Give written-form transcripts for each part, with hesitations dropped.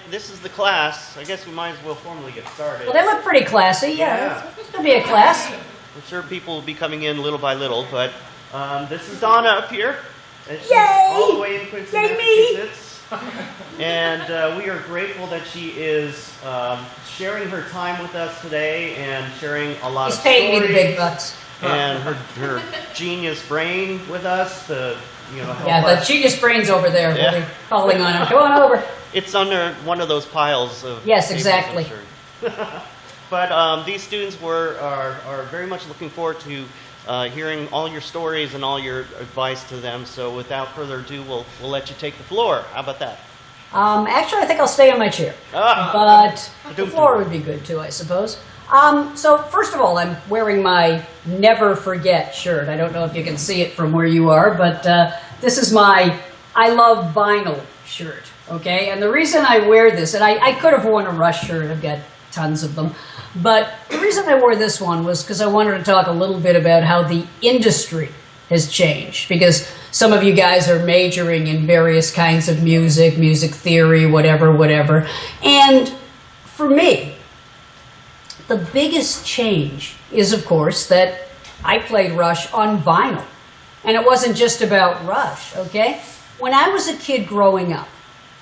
this is the class. I guess we might as well formally get started. Well, they look pretty classy. Yeah. It's going to be a class. I'm sure people will be coming in little by little, but this is Donna up here. And she's Yay! all the way in Quincy, Yay, Massachusetts. And we are grateful that she is sharing her time with us today and sharing a lot of stories. He's paying me the big bucks. And her genius brain with us to, help the us. genius brain's over there. Yeah. We'll be calling on him. Come on over. It's under one of those piles of Yes, papers, exactly. I'm sure. But these students are very much looking forward to hearing all your stories and all your advice to them. So without further ado, we'll let you take the floor. How about that? Actually, I think I'll stay in my chair. But the floor would be good too, I suppose. So first of all, I'm wearing my Never Forget shirt. I don't know if you can see it from where you are, but this is my I Love Vinyl shirt, okay? And the reason I wear this, and I could have worn a Rush shirt, I've got tons of them, but the reason I wore this one was because I wanted to talk a little bit about how the industry has changed, because some of you guys are majoring in various kinds of music theory, whatever. And for me, the biggest change is, of course, that I played Rush on vinyl. And it wasn't just about Rush, okay? When I was a kid growing up,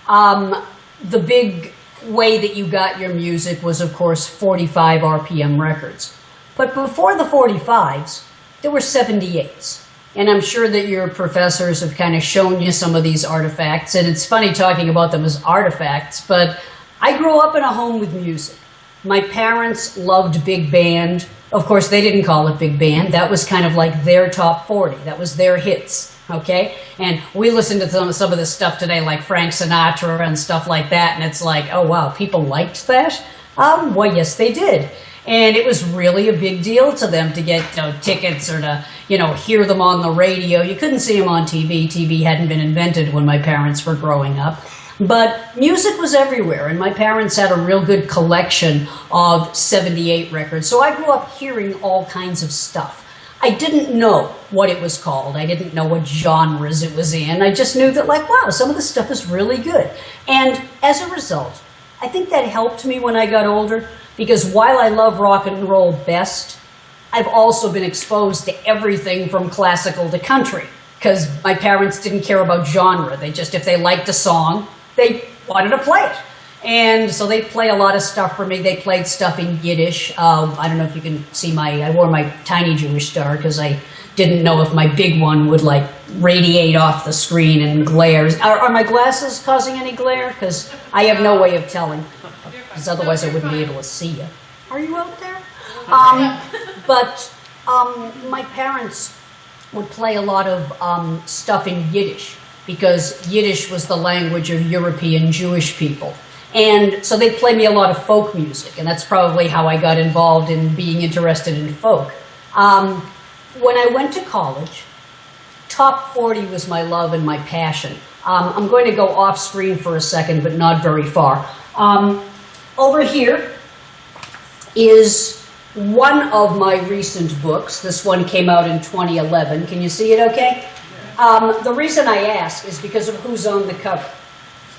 the big way that you got your music was, of course, 45 RPM records. But before the 45s, there were 78s. And I'm sure that your professors have kind of shown you some of these artifacts. And it's funny talking about them as artifacts, but I grew up in a home with music. My parents loved big band. Of course, they didn't call it big band. That was kind of like their top 40. That was their hits, okay? And we listened to some of this stuff today, like Frank Sinatra and stuff like that, and it's like, oh, wow, people liked that? Well, yes, they did. And it was really a big deal to them to get tickets or to, hear them on the radio. You couldn't see them on TV. TV hadn't been invented when my parents were growing up. But music was everywhere, and my parents had a real good collection of 78 records. So I grew up hearing all kinds of stuff. I didn't know what it was called. I didn't know what genres it was in. I just knew that, like, wow, some of this stuff is really good. And as a result, I think that helped me when I got older, because while I love rock and roll best, I've also been exposed to everything from classical to country, because my parents didn't care about genre. They just, if they liked a song, they wanted to play it. And so they play a lot of stuff for me. They played stuff in Yiddish. I don't know if you can see I wore my tiny Jewish star because I didn't know if my big one would like radiate off the screen and glare. Are my glasses causing any glare? Because I have no way of telling. Because otherwise I wouldn't be able to see you. Are you out there? But my parents would play a lot of stuff in Yiddish, because Yiddish was the language of European Jewish people. And so they played me a lot of folk music, and that's probably how I got involved in being interested in folk. When I went to college, top 40 was my love and my passion. I'm going to go off screen for a second, but not very far. Over here is one of my recent books. This one came out in 2011. Can you see it okay? The reason I ask is because of who's on the cover.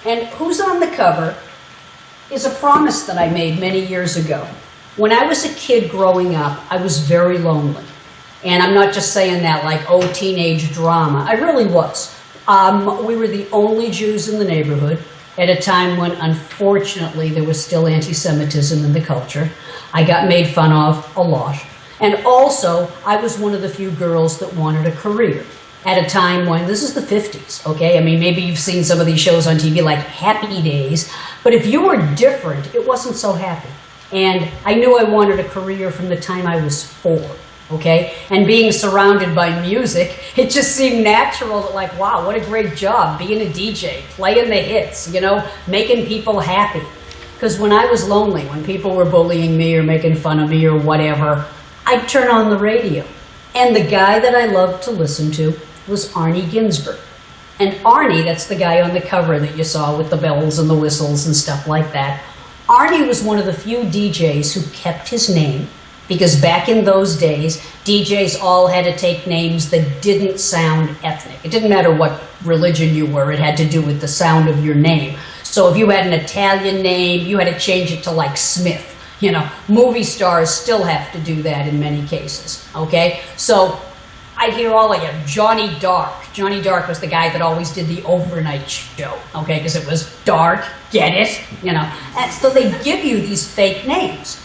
And who's on the cover is a promise that I made many years ago. When I was a kid growing up, I was very lonely. And I'm not just saying that like, oh, teenage drama. I really was. We were the only Jews in the neighborhood at a time when, unfortunately, there was still anti-Semitism in the culture. I got made fun of a lot. And also, I was one of the few girls that wanted a career at a time when, this is the 50s, okay? I mean, maybe you've seen some of these shows on TV like Happy Days, but if you were different, it wasn't so happy. And I knew I wanted a career from the time I was 4, okay? And being surrounded by music, it just seemed natural that, like, wow, what a great job being a DJ, playing the hits, making people happy. Because when I was lonely, when people were bullying me or making fun of me or whatever, I'd turn on the radio. And the guy that I loved to listen to was Arnie Ginsberg. And Arnie, that's the guy on the cover that you saw with the bells and the whistles and stuff like that. Arnie was one of the few DJs who kept his name, because back in those days, DJs all had to take names that didn't sound ethnic. It didn't matter what religion you were, it had to do with the sound of your name. So if you had an Italian name, you had to change it to like Smith. You know, movie stars still have to do that in many cases, okay? So I'd hear all of you, Johnny Dark. Johnny Dark was the guy that always did the overnight show, okay? Because it was dark, get it? You know, and so they give you these fake names.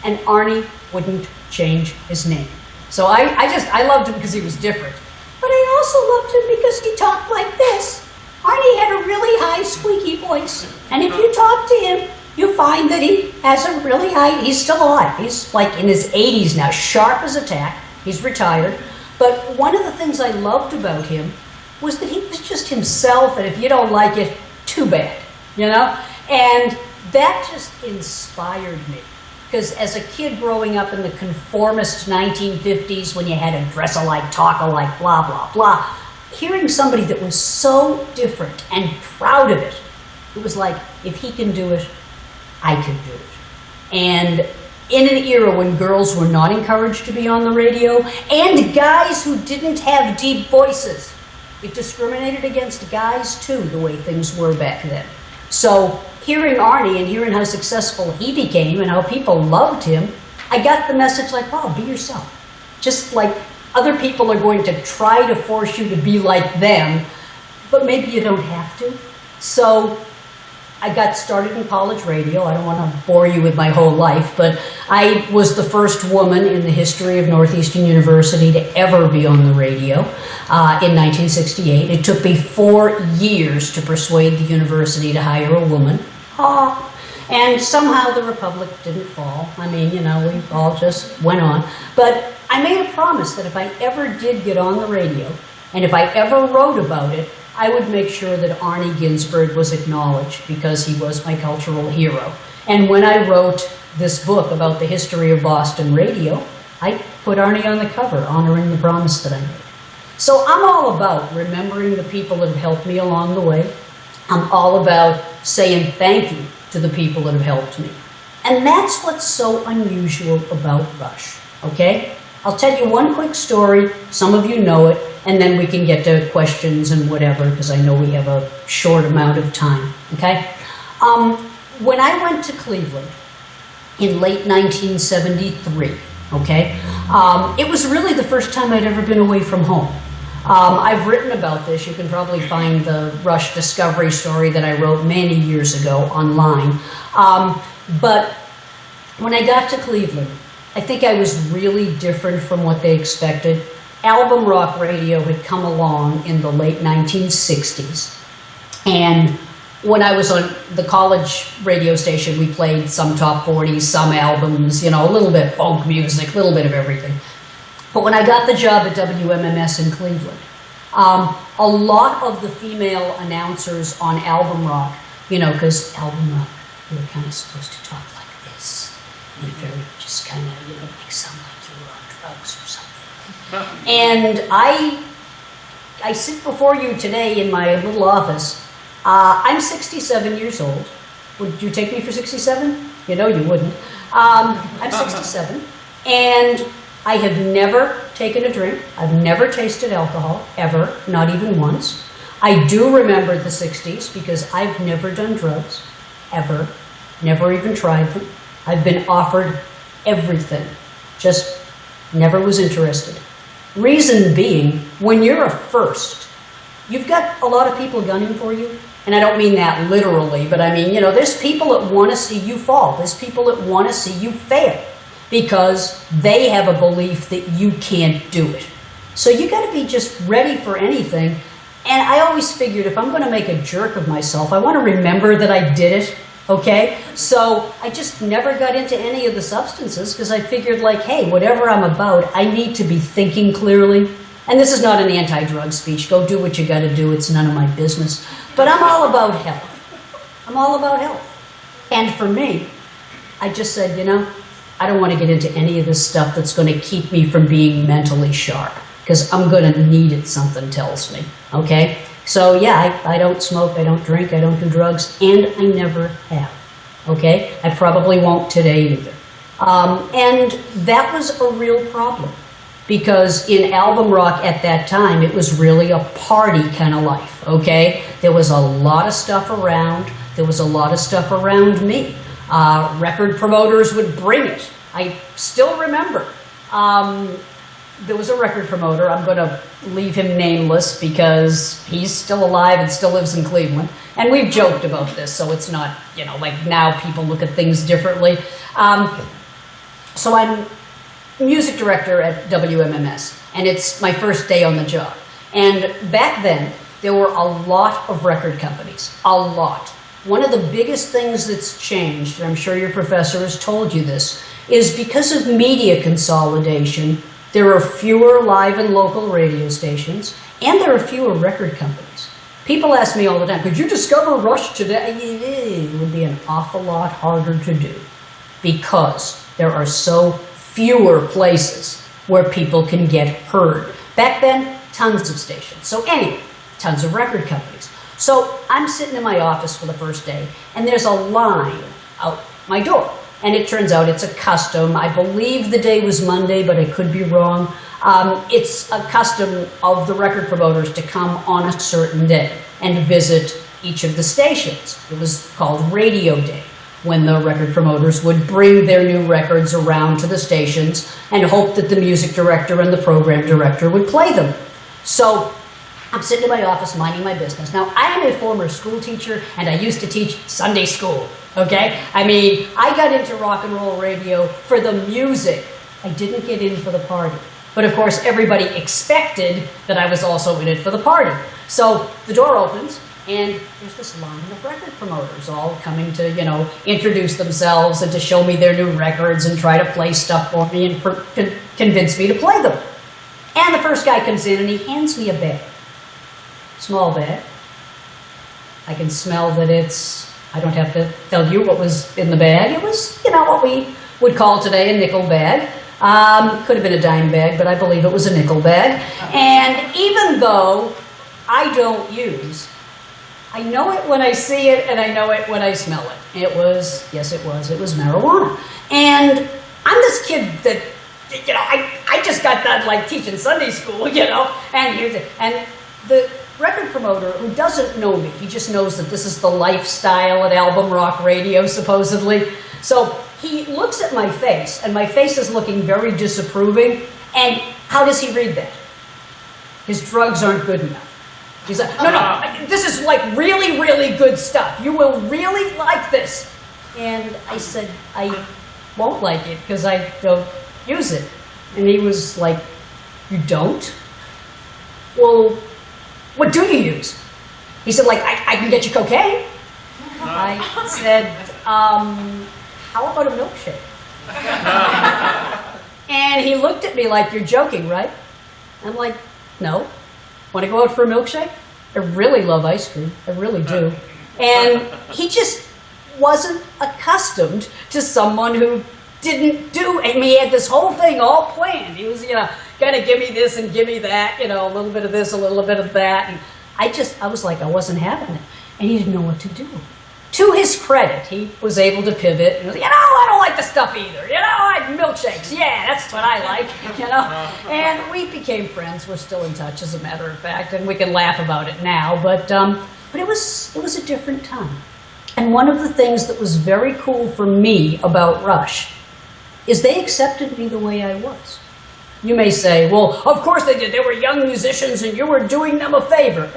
And Arnie wouldn't change his name. So I loved him because he was different. But I also loved him because he talked like this. Arnie had a really high squeaky voice. And if you talk to him, you find that he has a really high, he's still alive. He's like in his 80s now, sharp as a tack. He's retired. But one of the things I loved about him was that he was just himself, and if you don't like it, too bad, you know? And that just inspired me. Because as a kid growing up in the conformist 1950s, when you had to dress alike, talk alike, blah, blah, blah, hearing somebody that was so different and proud of it, it was like, if he can do it, I can do it. And in an era when girls were not encouraged to be on the radio, and guys who didn't have deep voices, it discriminated against guys too, the way things were back then. So hearing Arnie and hearing how successful he became and how people loved him, I got the message like, wow, be yourself. Just like other people are going to try to force you to be like them, but maybe you don't have to. So I got started in college radio. I don't want to bore you with my whole life, but I was the first woman in the history of Northeastern University to ever be on the radio in 1968. It took me 4 years to persuade the university to hire a woman. And somehow the Republic didn't fall. I mean, you know, we all just went on. But I made a promise that if I ever did get on the radio, and if I ever wrote about it, I would make sure that Arnie Ginsberg was acknowledged because he was my cultural hero. And when I wrote this book about the history of Boston radio, I put Arnie on the cover, honoring the promise that I made. So I'm all about remembering the people that have helped me along the way. I'm all about saying thank you to the people that have helped me. And that's what's so unusual about Rush, okay? I'll tell you one quick story, some of you know it, and then we can get to questions and whatever, because I know we have a short amount of time, okay? When I went to Cleveland in late 1973, okay, it was really the first time I'd ever been away from home. I've written about this. You can probably find the Rush discovery story that I wrote many years ago online. But when I got to Cleveland, I think I was really different from what they expected. Album rock radio had come along in the late 1960s. And when I was on the college radio station, we played some top 40s, some albums, you know, a little bit folk music, a little bit of everything. But when I got the job at WMMS in Cleveland, a lot of the female announcers on album rock, you know, because album rock, you were kind of supposed to talk like this. And very just kind of, you know, make sound like you were on drugs or something. And I sit before you today in my little office. I'm 67 years old. Would you take me for 67? You know you wouldn't. I'm 67, and I have never taken a drink. I've never tasted alcohol, ever, not even once. I do remember the 60s because I've never done drugs, ever, never even tried them. I've been offered everything, just never was interested. Reason being, when you're a first, you've got a lot of people gunning for you. And I don't mean that literally, but I mean, you know, there's people that want to see you fall. There's people that want to see you fail because they have a belief that you can't do it. So you got to be just ready for anything. And I always figured if I'm going to make a jerk of myself, I want to remember that I did it. Okay, so I just never got into any of the substances because I figured like, hey, whatever I'm about, I need to be thinking clearly. And this is not an anti-drug speech. Go do what you got to do. It's none of my business. But I'm all about health. I'm all about health. And for me, I just said, you know, I don't want to get into any of this stuff that's going to keep me from being mentally sharp because I'm going to need it, something tells me. Okay? So yeah, I don't smoke, I don't drink, I don't do drugs, and I never have, okay? I probably won't today either. And that was a real problem because in album rock at that time, it was really a party kind of life, okay? There was a lot of stuff around. There was a lot of stuff around me. Record promoters would bring it. I still remember. There was a record promoter. I'm going to leave him nameless because he's still alive and still lives in Cleveland. And we've joked about this, so it's not, you know, like now people look at things differently. So I'm music director at WMMS, and it's my first day on the job. And back then, there were a lot of record companies, a lot. One of the biggest things that's changed, and I'm sure your professor has told you this, is because of media consolidation, there are fewer live and local radio stations, and there are fewer record companies. People ask me all the time, could you discover Rush today? It would be an awful lot harder to do because there are so fewer places where people can get heard. Back then, tons of stations. So anyway, tons of record companies. So I'm sitting in my office for the first day, and there's a line out my door. And it turns out it's a custom. I believe the day was Monday, but I could be wrong. It's a custom of the record promoters to come on a certain day and visit each of the stations. It was called Radio Day, when the record promoters would bring their new records around to the stations and hope that the music director and the program director would play them. So I'm sitting in my office minding my business. Now, I am a former school teacher, and I used to teach Sunday school, okay? I mean, I got into rock and roll radio for the music. I didn't get in for the party. But of course, everybody expected that I was also in it for the party. So the door opens, and there's this line of record promoters all coming to, you know, introduce themselves and to show me their new records and try to play stuff for me and convince me to play them. And the first guy comes in and he hands me a bag. Small bag. I can smell that it's, I don't have to tell you what was in the bag. It was, you know, what we would call today a nickel bag. Could have been a dime bag, but I believe it was a nickel bag. And even though I don't use, I know it when I see it and I know it when I smell it. It was, yes it was marijuana. And I'm this kid that, you know, I just got done like teaching Sunday school, you know, and the record promoter who doesn't know me, he just knows that this is the lifestyle at Album Rock Radio, supposedly. So he looks at my face, and my face is looking very disapproving, and how does he read that? His drugs aren't good enough. He's like, no, this is like really, really good stuff. You will really like this. And I said, I won't like it because I don't use it. And he was like, you don't? Well, what do you use? He said, like, I can get you cocaine. I said, how about a milkshake? And he looked at me like, you're joking, right? I'm like, no. Want to go out for a milkshake? I really love ice cream. I really do. And he just wasn't accustomed to someone who didn't do, I mean, he had this whole thing all planned. He was, you know, gonna give me this and give me that, you know, a little bit of this, a little bit of that. And I was like, I wasn't having it. And he didn't know what to do. To his credit, he was able to pivot and was like, you know, I don't like the stuff either. You know, I milkshakes. Yeah, that's what I like, you know. And we became friends. We're still in touch, as a matter of fact, and we can laugh about it now. But it was a different time. And one of the things that was very cool for me about Rush is they accepted me the way I was. You may say, well, of course they did. They were young musicians and you were doing them a favor.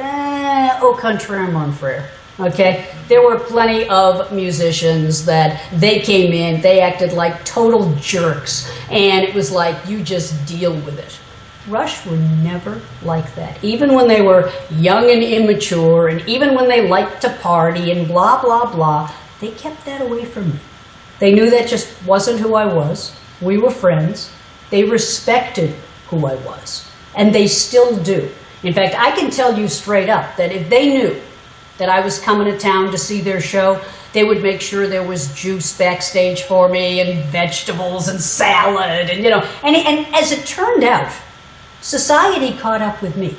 Au contraire, mon frère. Okay? There were plenty of musicians that they came in, they acted like total jerks, and it was like, you just deal with it. Rush were never like that. Even when they were young and immature, and even when they liked to party and blah, blah, blah, they kept that away from me. They knew that just wasn't who I was. We were friends. They respected who I was. And they still do. In fact, I can tell you straight up that if they knew that I was coming to town to see their show, they would make sure there was juice backstage for me and vegetables and salad and, you know. And as it turned out, society caught up with me.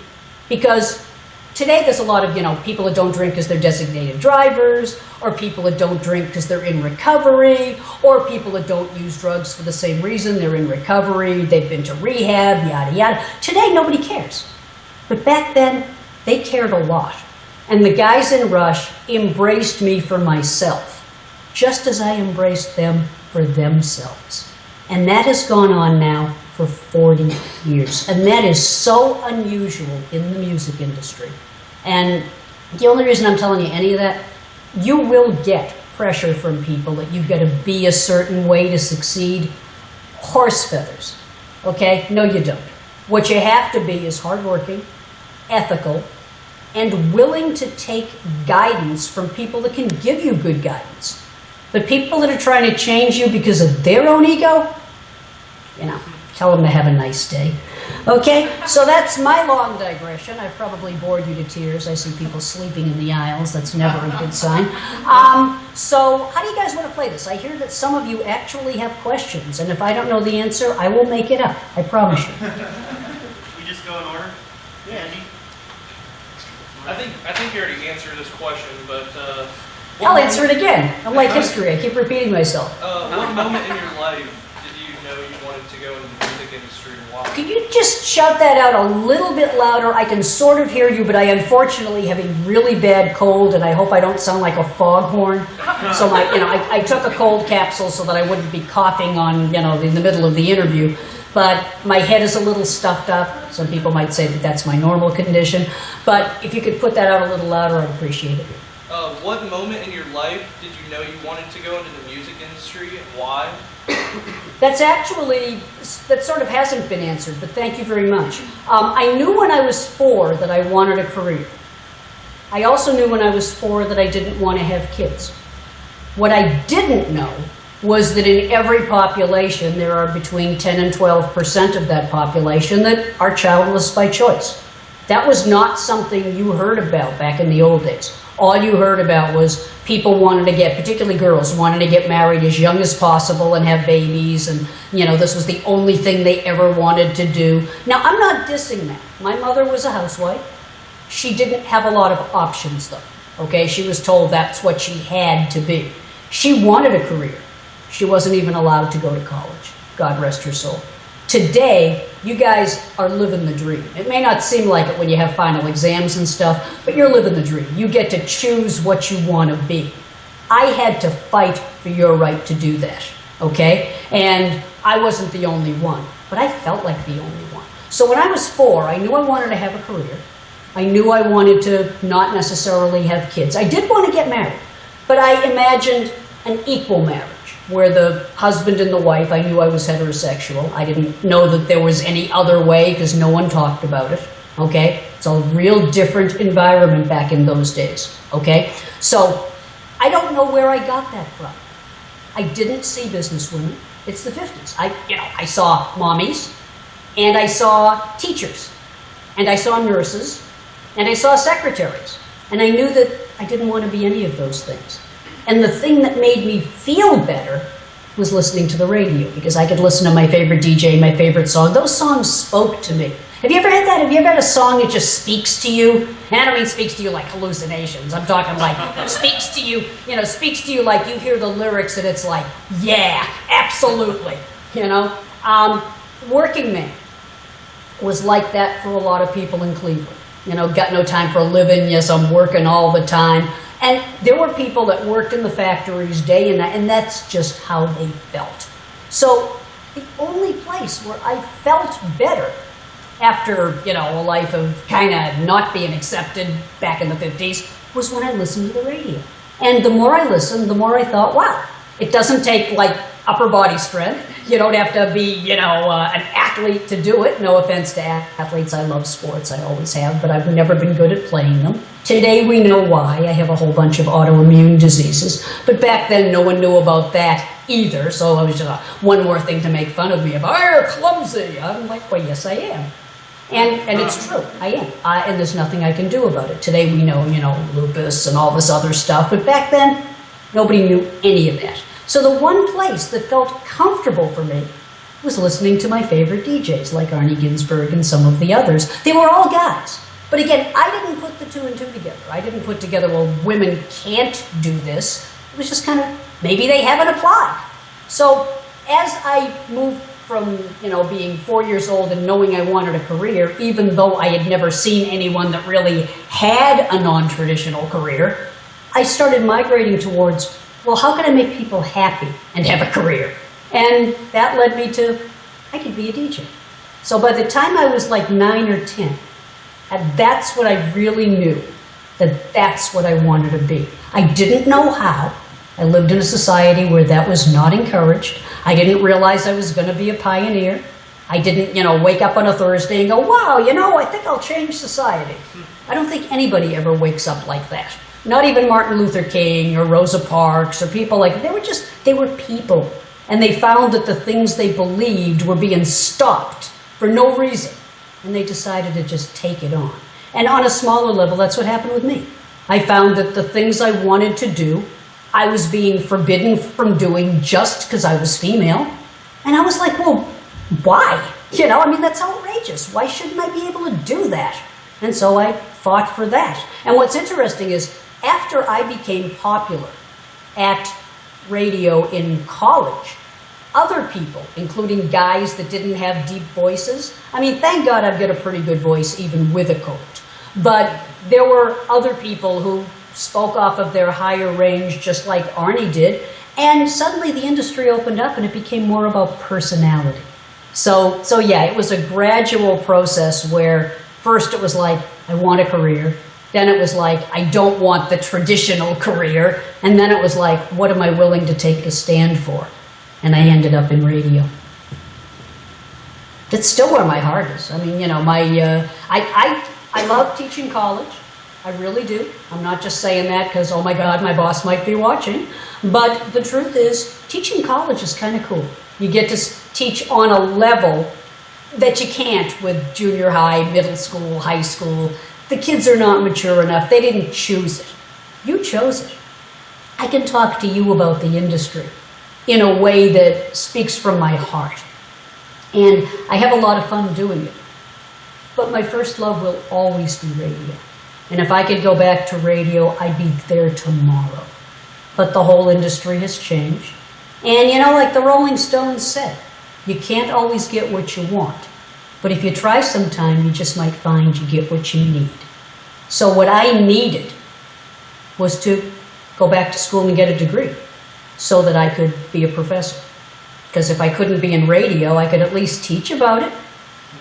Because today there's a lot of, you know, people that don't drink because they're designated drivers, or people that don't drink because they're in recovery, or people that don't use drugs for the same reason, they're in recovery, they've been to rehab, yada, yada. Today, nobody cares. But back then, they cared a lot. And the guys in Rush embraced me for myself, just as I embraced them for themselves. And that has gone on now for 40 years. And that is so unusual in the music industry. And the only reason I'm telling you any of that, you will get pressure from people that you've got to be a certain way to succeed. Horse feathers, okay? No, you don't. What you have to be is hardworking, ethical, and willing to take guidance from people that can give you good guidance. But people that are trying to change you because of their own ego, you know, tell them to have a nice day. Okay, so that's my long digression. I've probably bored you to tears. I see people sleeping in the aisles. That's never a good sign. So how do you guys want to play this? I hear that some of you actually have questions, and if I don't know the answer, I will make it up. I promise you. We just go in order? Yeah, Andy. I think you already answered this question, but I'll answer it again. I'm like history. I keep repeating myself. what moment in your life did you know you wanted to go into the music industry and why? Could you just shout that out a little bit louder? I can sort of hear you, but I unfortunately have a really bad cold, and I hope I don't sound like a foghorn. So I took a cold capsule so that I wouldn't be coughing on, in the middle of the interview. But my head is a little stuffed up. Some people might say that that's my normal condition. But if you could put that out a little louder, I'd appreciate it. What moment in your life did you know you wanted to go into the music industry and why? That sort of hasn't been answered, but thank you very much. I knew when I was 4 that I wanted a career. I also knew when I was 4 that I didn't want to have kids. What I didn't know was that in every population, there are between 10 and 12% of that population that are childless by choice. That was not something you heard about back in the old days. All you heard about was people wanted to get, particularly girls, wanted to get married as young as possible and have babies, and this was the only thing they ever wanted to do. Now, I'm not dissing that. My mother was a housewife. She didn't have a lot of options, though. Okay, she was told that's what she had to be. She wanted a career. She wasn't even allowed to go to college. God rest her soul. Today, you guys are living the dream. It may not seem like it when you have final exams and stuff, but you're living the dream. You get to choose what you want to be. I had to fight for your right to do that, okay? And I wasn't the only one, but I felt like the only one. So when I was 4, I knew I wanted to have a career. I knew I wanted to not necessarily have kids. I did want to get married, but I imagined an equal marriage, where the husband and the wife, I knew I was heterosexual. I didn't know that there was any other way because no one talked about it, okay? It's a real different environment back in those days, okay? So I don't know where I got that from. I didn't see businesswomen. It's the 50s. I saw mommies, and I saw teachers, and I saw nurses, and I saw secretaries, and I knew that I didn't want to be any of those things. And the thing that made me feel better was listening to the radio, because I could listen to my favorite DJ, my favorite song. Those songs spoke to me. Have you ever had that? Have you ever had a song that just speaks to you? And I don't mean speaks to you like hallucinations. I'm talking like speaks to you like you hear the lyrics and it's like, yeah, absolutely. Working Man was like that for a lot of people in Cleveland. Got no time for a living. Yes, I'm working all the time. And there were people that worked in the factories day and night, and that's just how they felt. So the only place where I felt better after, a life of kind of not being accepted back in the 50s was when I listened to the radio. And the more I listened, the more I thought, wow, it doesn't take like upper body strength. You don't have to be, an athlete to do it. No offense to athletes. I love sports. I always have, but I've never been good at playing them. Today we know why. I have a whole bunch of autoimmune diseases. But back then no one knew about that either. So it was just one more thing to make fun of me about, you're clumsy. I'm like, well, yes, I am. And it's true. I am. And there's nothing I can do about it. Today we know, lupus and all this other stuff. But back then, nobody knew any of that. So the one place that felt comfortable for me was listening to my favorite DJs, like Arnie Ginsberg and some of the others. They were all guys. But again, I didn't put the 2 and 2 together. I didn't put together, well, women can't do this. It was just kind of, maybe they haven't applied. So as I moved from, being 4 years old and knowing I wanted a career, even though I had never seen anyone that really had a non-traditional career, I started migrating towards, well, how can I make people happy and have a career? And that led me to, I could be a DJ. So by the time I was like 9 or 10, and that's what I really knew, that that's what I wanted to be. I didn't know how. I lived in a society where that was not encouraged. I didn't realize I was going to be a pioneer. I didn't, wake up on a Thursday and go, wow, I think I'll change society. I don't think anybody ever wakes up like that. Not even Martin Luther King or Rosa Parks or people like, they were people. And they found that the things they believed were being stopped for no reason. And they decided to just take it on. And on a smaller level, that's what happened with me. I found that the things I wanted to do, I was being forbidden from doing just because I was female. And I was like, well, why? That's outrageous. Why shouldn't I be able to do that? And so I fought for that. And what's interesting is, after I became popular at radio in college, other people, including guys that didn't have deep voices, thank God I've got a pretty good voice even with a cold. But there were other people who spoke off of their higher range just like Arnie did, and suddenly the industry opened up and it became more about personality. So yeah, it was a gradual process where first it was like, I want a career. Then it was like, I don't want the traditional career. And then it was like, what am I willing to take a stand for? And I ended up in radio. That's still where my heart is. I love teaching college. I really do. I'm not just saying that because, oh my God, my boss might be watching. But the truth is, teaching college is kind of cool. You get to teach on a level that you can't with junior high, middle school, high school. The kids are not mature enough. They didn't choose it. You chose it. I can talk to you about the industry in a way that speaks from my heart. And I have a lot of fun doing it. But my first love will always be radio. And if I could go back to radio, I'd be there tomorrow. But the whole industry has changed. And like the Rolling Stones said, you can't always get what you want. But if you try sometime, you just might find you get what you need. So what I needed was to go back to school and get a degree so that I could be a professor. Because if I couldn't be in radio, I could at least teach about it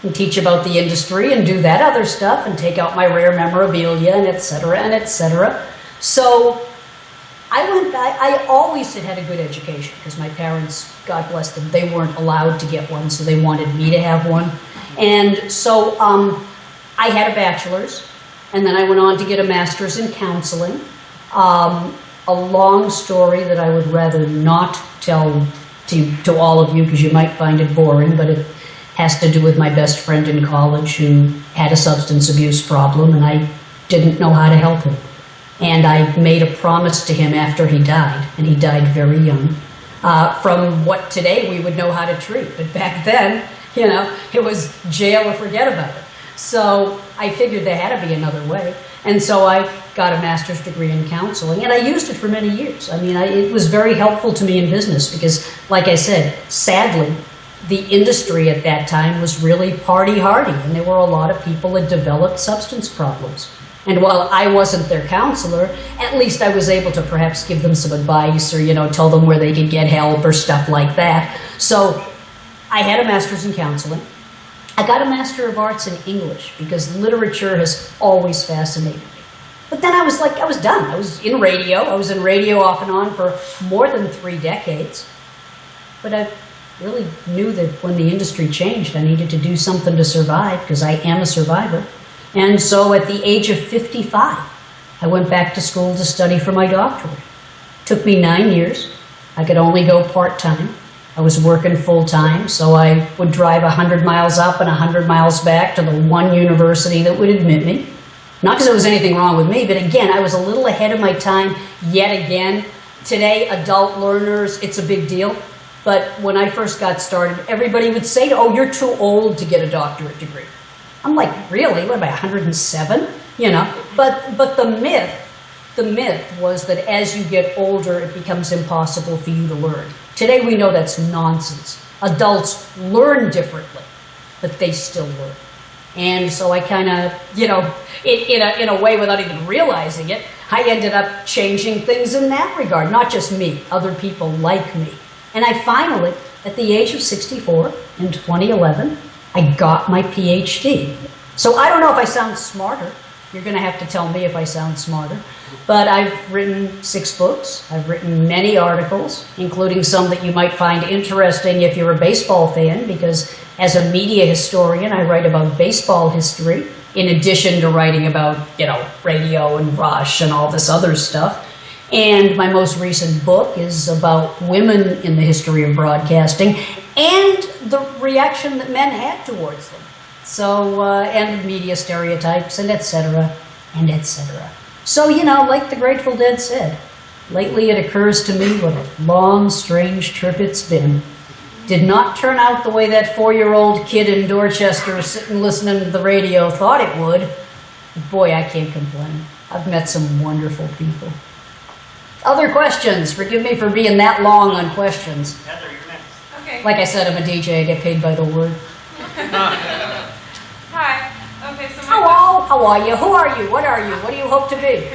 and teach about the industry and do that other stuff and take out my rare memorabilia and et cetera. So I always had a good education because my parents, God bless them, they weren't allowed to get one, so they wanted me to have one. And so I had a bachelor's, and then I went on to get a master's in counseling. A long story that I would rather not tell to all of you because you might find it boring, but it has to do with my best friend in college who had a substance abuse problem, and I didn't know how to help him. And I made a promise to him after he died, and he died very young, from what today we would know how to treat. But back then, it was jail or forget about it. So I figured there had to be another way. And so I got a master's degree in counseling, and I used it for many years. It was very helpful to me in business because, like I said, sadly, the industry at that time was really party-hardy, and there were a lot of people that developed substance problems. And while I wasn't their counselor, at least I was able to perhaps give them some advice or, tell them where they could get help or stuff like that. So I had a master's in counseling. I got a Master of Arts in English because literature has always fascinated me. But then I was done. I was in radio. I was in radio off and on for more than 3 decades. But I really knew that when the industry changed, I needed to do something to survive because I am a survivor. And so at the age of 55, I went back to school to study for my doctorate. It took me 9 years. I could only go part-time. I was working full-time, so I would drive 100 miles up and 100 miles back to the one university that would admit me. Not because there was anything wrong with me, but again, I was a little ahead of my time yet again. Today, adult learners, it's a big deal. But when I first got started, everybody would say, oh, you're too old to get a doctorate degree. I'm like, really? What am I, 107? But the myth was that as you get older, it becomes impossible for you to learn. Today we know that's nonsense. Adults learn differently, but they still learn. And so I kind of, you know, in a way without even realizing it, I ended up changing things in that regard. Not just me, other people like me. And I finally, at the age of 64 in 2011, I got my PhD. So I don't know if I sound smarter. You're going to have to tell me if I sound smarter. But I've written 6 books. I've written many articles, including some that you might find interesting if you're a baseball fan, because as a media historian, I write about baseball history, in addition to writing about, you know, radio and Rush and all this other stuff. And my most recent book is about women in the history of broadcasting and the reaction that men had towards them. So, and media stereotypes, and et cetera, and et cetera. So, you know, like the Grateful Dead said, lately it occurs to me what a long, strange trip it's been. Did not turn out the way that 4-year-old kid in Dorchester sitting listening to the radio thought it would. Boy, I can't complain. I've met some wonderful people. Other questions? Forgive me for being that long on questions. Heather, you're next. Okay. Like I said, I'm a DJ. I get paid by the word. Hi. Okay, so Hello. How are you? Who are you? What are you? What do you hope to be?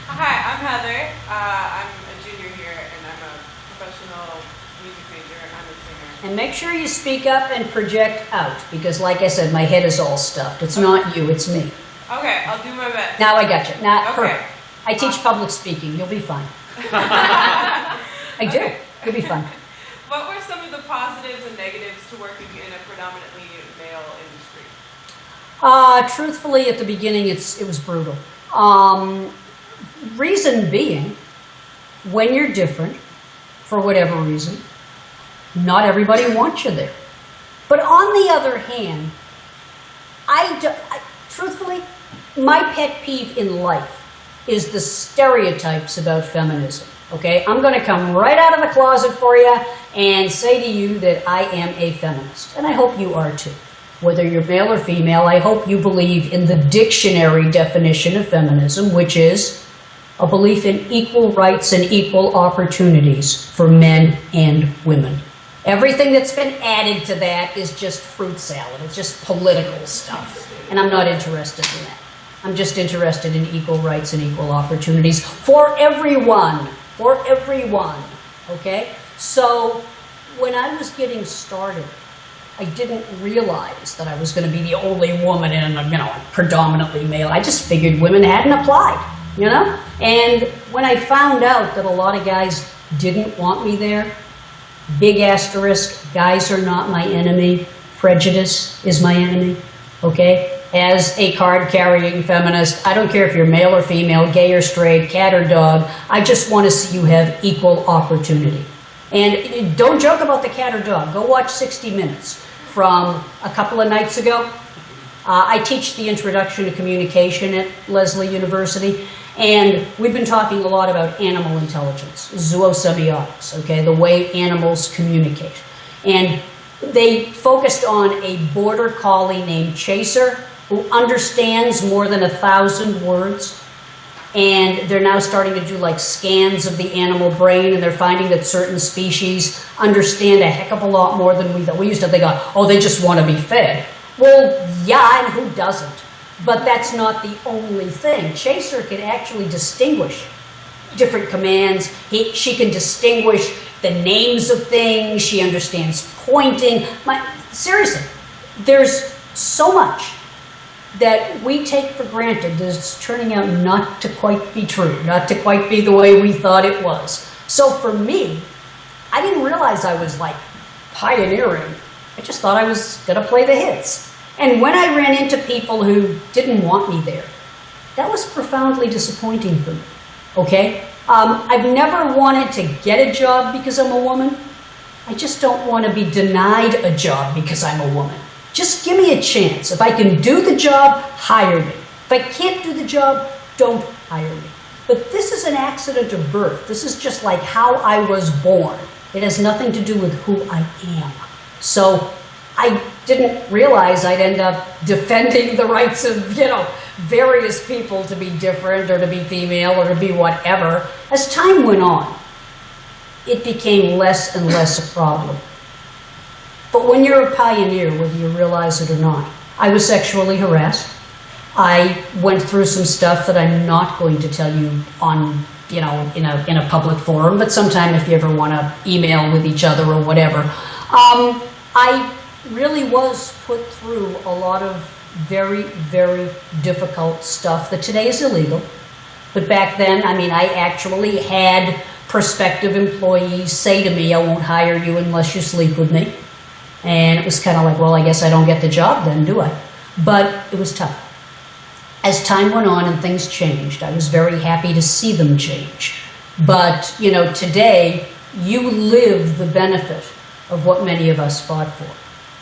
Hi, I'm Heather. I'm a junior here, and I'm a professional music major, and I'm a singer. And make sure you speak up and project out, because like I said, my head is all stuffed. It's not you, it's me. Okay, I'll do my best. Now I got you. Now, Okay. perfect. I teach public speaking. You'll be fine. I do. Okay. You'll be fine. What were some of the positives and negatives to working in a predominantly male industry? Truthfully, at the beginning, it was brutal. Reason being, when you're different, for whatever reason, not everybody wants you there. But on the other hand, truthfully, my pet peeve in life is the stereotypes about feminism. Okay, I'm going to come right out of the closet for you and say to you that I am a feminist, and I hope you are too. Whether you're male or female, I hope you believe in the dictionary definition of feminism, which is a belief in equal rights and equal opportunities for men and women. Everything that's been added to that is just fruit salad. It's just political stuff, and I'm not interested in that. I'm just interested in equal rights and equal opportunities for everyone. For everyone, okay? So when I was getting started, I didn't realize that I was going to be the only woman in a predominantly male. I just figured women hadn't applied, you know? And when I found out that a lot of guys didn't want me there, big asterisk, guys are not my enemy. Prejudice is my enemy, okay? As a card-carrying feminist, I don't care if you're male or female, gay or straight, cat or dog, I just want to see you have equal opportunity. And don't joke about the cat or dog. Go watch 60 Minutes from a couple of nights ago. I teach the Introduction to Communication at Lesley University, and we've been talking a lot about animal intelligence, zoosemiotics, okay, the way animals communicate. And they focused on a border collie named Chaser, who understands more than 1,000 words. And they're now starting to do like scans of the animal brain, and they're finding that certain species understand a heck of a lot more than we thought. We used to think, oh, they just want to be fed. Well, yeah, and who doesn't? But that's not the only thing. Chaser can actually distinguish different commands. She can distinguish the names of things. She understands pointing. Seriously, there's so much that we take for granted that's turning out not to quite be true, not to quite be the way we thought it was. So for me, I didn't realize I was like pioneering. I just thought I was going to play the hits. And when I ran into people who didn't want me there, that was profoundly disappointing for me, okay? I've never wanted to get a job because I'm a woman. I just don't want to be denied a job because I'm a woman. Just give me a chance. If I can do the job, hire me. If I can't do the job, don't hire me. But this is an accident of birth. This is just like how I was born. It has nothing to do with who I am. So I didn't realize I'd end up defending the rights of, various people to be different or to be female or to be whatever. As time went on, it became less and less a problem. But when you're a pioneer, whether you realize it or not, I was sexually harassed. I went through some stuff that I'm not going to tell you on, in a public forum, but sometime if you ever want to email with each other or whatever. I really was put through a lot of very, very difficult stuff that today is illegal. But back then, I actually had prospective employees say to me, I won't hire you unless you sleep with me. And it was kind of like, well, I guess I don't get the job then, do I? But it was tough. As time went on and things changed, I was very happy to see them change. But, today, you live the benefit of what many of us fought for.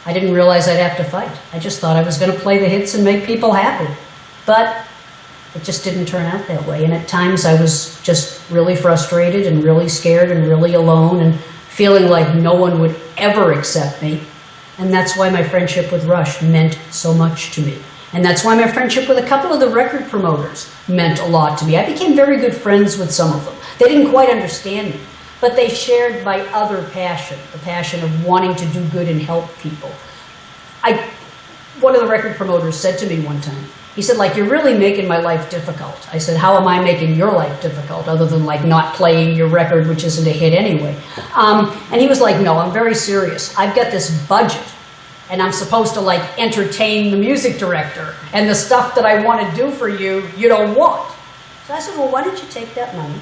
I didn't realize I'd have to fight. I just thought I was going to play the hits and make people happy. But it just didn't turn out that way. And at times I was just really frustrated and really scared and really alone and feeling like no one would ever accept me. And that's why my friendship with Rush meant so much to me. And that's why my friendship with a couple of the record promoters meant a lot to me. I became very good friends with some of them. They didn't quite understand me, but they shared my other passion, the passion of wanting to do good and help people. One of the record promoters said to me one time, he said, you're really making my life difficult. I said, how am I making your life difficult, other than not playing your record, which isn't a hit anyway? And he was like, no, I'm very serious. I've got this budget, and I'm supposed to entertain the music director, and the stuff that I want to do for you, you don't want. So I said, well, why don't you take that money,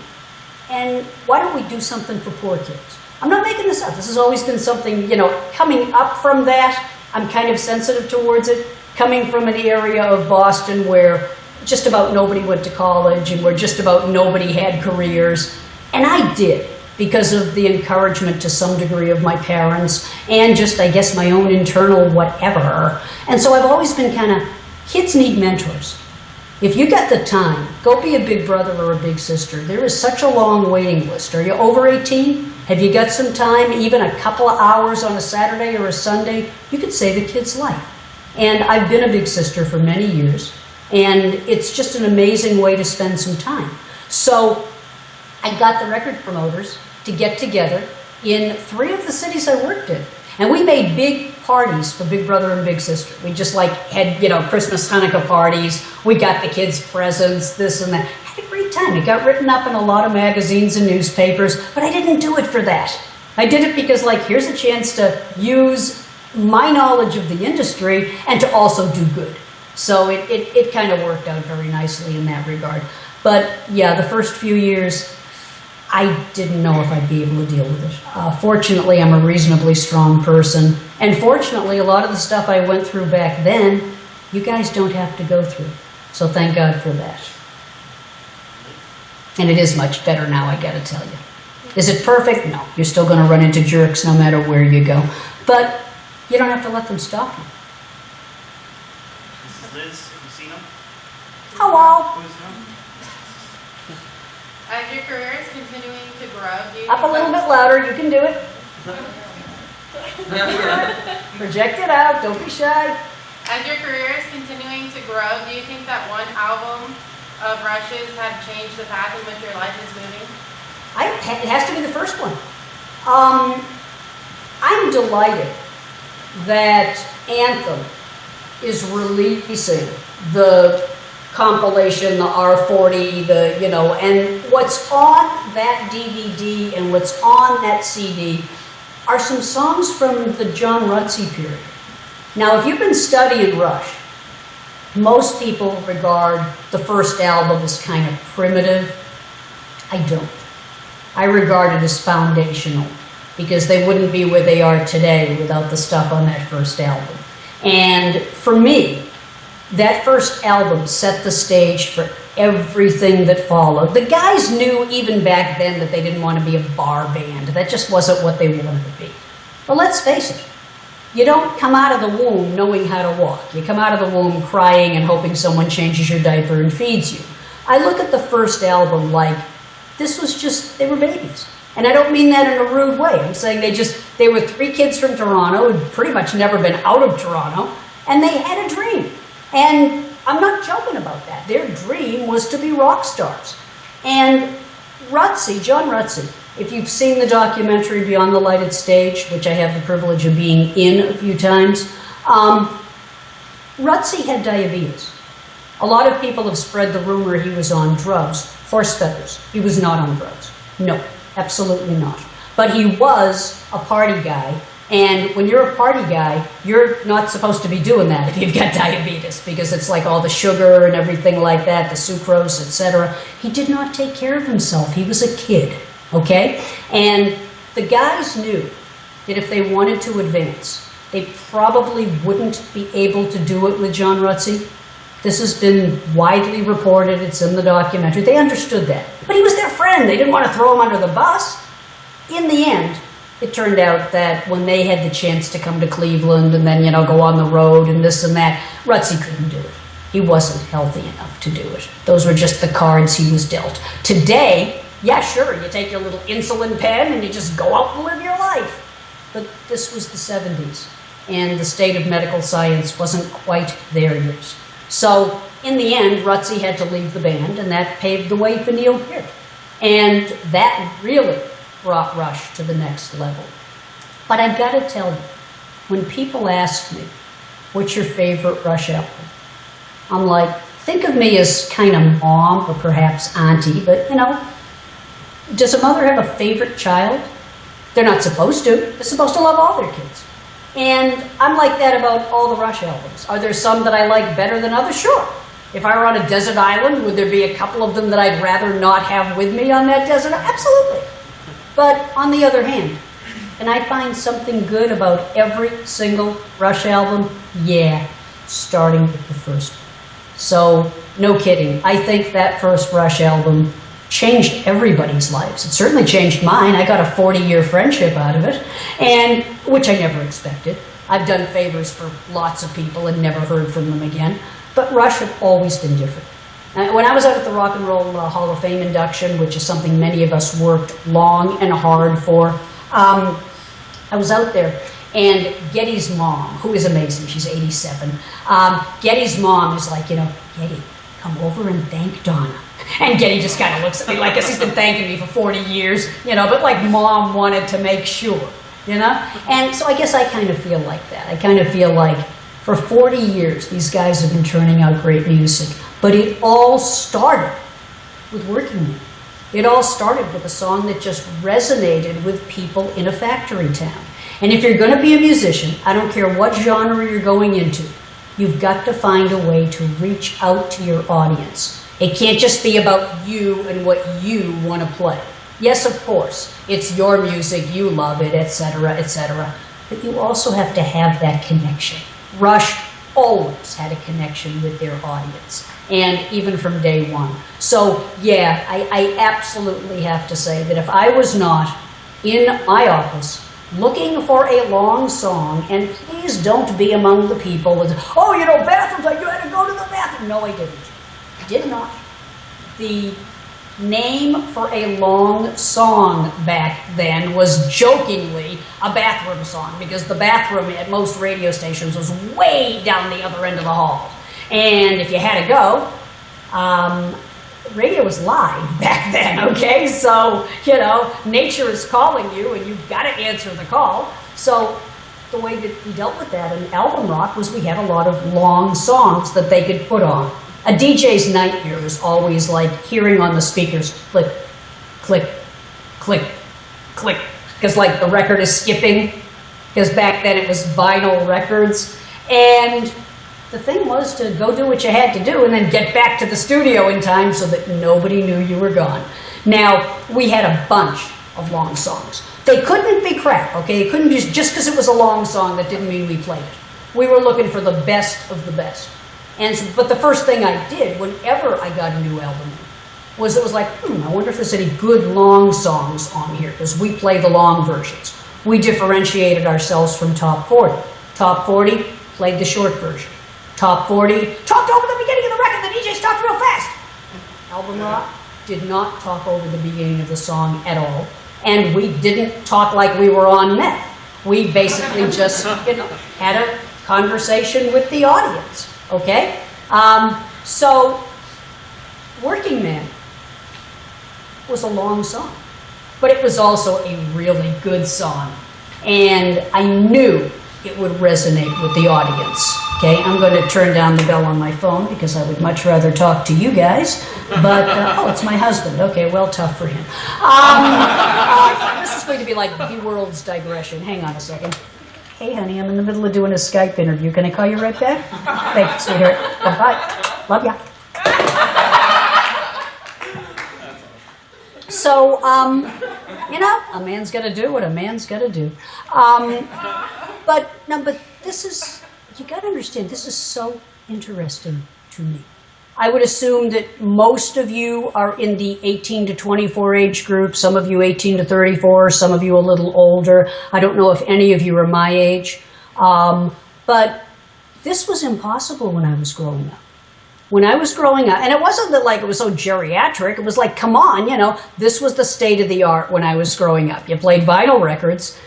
and why don't we do something for poor kids? I'm not making this up. This has always been something, coming up from that, I'm kind of sensitive towards it. Coming from an area of Boston where just about nobody went to college and where just about nobody had careers. And I did, because of the encouragement to some degree of my parents and just, I guess, my own internal whatever. And so I've always been kids need mentors. If you got the time, go be a big brother or a big sister. There is such a long waiting list. Are you over 18? Have you got some time, even a couple of hours on a Saturday or a Sunday? You could save a kid's life. And I've been a big sister for many years, and it's just an amazing way to spend some time. So I got the record promoters to get together in 3 of the cities I worked in. And we made big parties for Big Brother and Big Sister. We just had, Christmas, Hanukkah parties. We got the kids presents, this and that. Had a great time. It got written up in a lot of magazines and newspapers, but I didn't do it for that. I did it because, here's a chance to use my knowledge of the industry and to also do good. So it kind of worked out very nicely in that regard. But yeah, the first few years, I didn't know if I'd be able to deal with it. Fortunately, I'm a reasonably strong person. And fortunately, a lot of the stuff I went through back then, you guys don't have to go through. So thank God for that. And it is much better now, I gotta tell you. Is it perfect? No. You're still gonna run into jerks no matter where you go. But you don't have to let them stop you. This is Liz. Have you seen him? Hello. As your career is continuing to grow, do you Up a little bit louder. You can do it. Project it out. Don't be shy. As your career is continuing to grow, do you think that one album of Rush's had changed the path in which your life is moving? It has to be the first one. I'm delighted that Anthem is releasing the compilation, the R40, and what's on that DVD and what's on that CD are some songs from the John Rutsey period. Now, if you've been studying Rush, most people regard the first album as kind of primitive. I don't. I regard it as foundational, because they wouldn't be where they are today without the stuff on that first album. And for me, that first album set the stage for everything that followed. The guys knew even back then that they didn't want to be a bar band. That just wasn't what they wanted to be. But let's face it, you don't come out of the womb knowing how to walk. You come out of the womb crying and hoping someone changes your diaper and feeds you. I look at the first album like this was just, they were babies. And I don't mean that in a rude way. I'm saying they were 3 kids from Toronto who'd pretty much never been out of Toronto, and they had a dream. And I'm not joking about that. Their dream was to be rock stars. And Rutsey, John Rutsey, If you've seen the documentary Beyond the Lighted Stage, which I have the privilege of being in a few times, Rutsy had diabetes. A lot of people have spread the rumor he was on drugs, horse feathers. He was not on drugs. No, absolutely not. But he was a party guy, and when you're a party guy, you're not supposed to be doing that if you've got diabetes, because it's like all the sugar and everything like that, the sucrose, etc. He did not take care of himself. He was a kid, okay? And the guys knew that if they wanted to advance, they probably wouldn't be able to do it with John Rutsey. This has been widely reported. It's in the documentary. They understood that. But he was their friend. They didn't want to throw him under the bus. In the end, it turned out that when they had the chance to come to Cleveland and then, go on the road and this and that, Rutsey couldn't do it. He wasn't healthy enough to do it. Those were just the cards he was dealt. Today, yeah, sure, you take your little insulin pen and you just go out and live your life. But this was the 70s, and the state of medical science wasn't quite there yet. So, in the end, Rutsey had to leave the band, and that paved the way for Neil Peart. And that really brought Rush to the next level. But I've got to tell you, when people ask me, what's your favorite Rush album? I'm like, think of me as kind of mom or perhaps auntie, but does a mother have a favorite child? They're not supposed to. They're supposed to love all their kids. And I'm like that about all the Rush albums. Are there some that I like better than others? Sure. If I were on a desert island, would there be a couple of them that I'd rather not have with me on that desert? Absolutely. But on the other hand, can I find something good about every single Rush album? Yeah, starting with the first one. So, no kidding. I think that first Rush album changed everybody's lives. It certainly changed mine. I got a 40-year friendship out of it, and which I never expected. I've done favors for lots of people and never heard from them again. But Rush have always been different. When I was out at the Rock and Roll Hall of Fame induction, which is something many of us worked long and hard for, I was out there, and Getty's mom, who is amazing, she's 87, Getty's mom is like, Getty, come over and thank Donna. And Getty just kind of looks at me like he's been thanking me for 40 years, but like mom wanted to make sure, And so I guess I kind of feel like that. I kind of feel like for 40 years, these guys have been turning out great music. But it all started with Working Man. It all started with a song that just resonated with people in a factory town. And if you're going to be a musician, I don't care what genre you're going into, you've got to find a way to reach out to your audience. It can't just be about you and what you want to play. Yes, of course, it's your music, you love it, etc., etc. But you also have to have that connection. Rush always had a connection with their audience, and even from day one. So, yeah, I absolutely have to say that if I was not in my office looking for a long song, and please don't be among the people that, bathrooms, like you had to go to the bathroom. No, I didn't. Did not. The name for a long song back then was jokingly a bathroom song, because the bathroom at most radio stations was way down the other end of the hall. And if you had to go, radio was live back then, okay? So, nature is calling you and you've got to answer the call. So the way that we dealt with that in album rock was we had a lot of long songs that they could put on. A DJ's nightmare is always like hearing on the speakers, click, click, click, click, because like the record is skipping, because back then it was vinyl records. And the thing was to go do what you had to do and then get back to the studio in time so that nobody knew you were gone. Now, we had a bunch of long songs. They couldn't be crap, okay? It couldn't be just because it was a long song that didn't mean we played it. We were looking for the best of the best. But the first thing I did whenever I got a new album was it was like, I wonder if there's any good long songs on here, because we play the long versions. We differentiated ourselves from Top 40. Top 40 played the short version. Top 40 talked over the beginning of the record. The DJs talked real fast. Album rock did not talk over the beginning of the song at all. And we didn't talk like we were on meth. We basically just had a conversation with the audience. Okay? So, Working Man was a long song. but it was also a really good song. And I knew it would resonate with the audience. Okay, I'm going to turn down the bell on my phone because I would much rather talk to you guys. But, oh, it's my husband. Okay, well, tough for him. This is going to be like the world's digression. Hang on a second. Hey, honey, I'm in the middle of doing a Skype interview. Can I call you right back? Thanks, sweetheart. Bye. Love ya. So, you know, a man's got to do what a man's got to do. But this is, you got to understand, this is so interesting to me. I would assume that most of you are in the 18 to 24 age group, some of you 18 to 34, some of you a little older. I don't know if any of you are my age. But this was impossible when I was growing up. When I was growing up, and it wasn't that like it was so geriatric, it was like, come on, you know, this was the state of the art when I was growing up. You played vinyl records.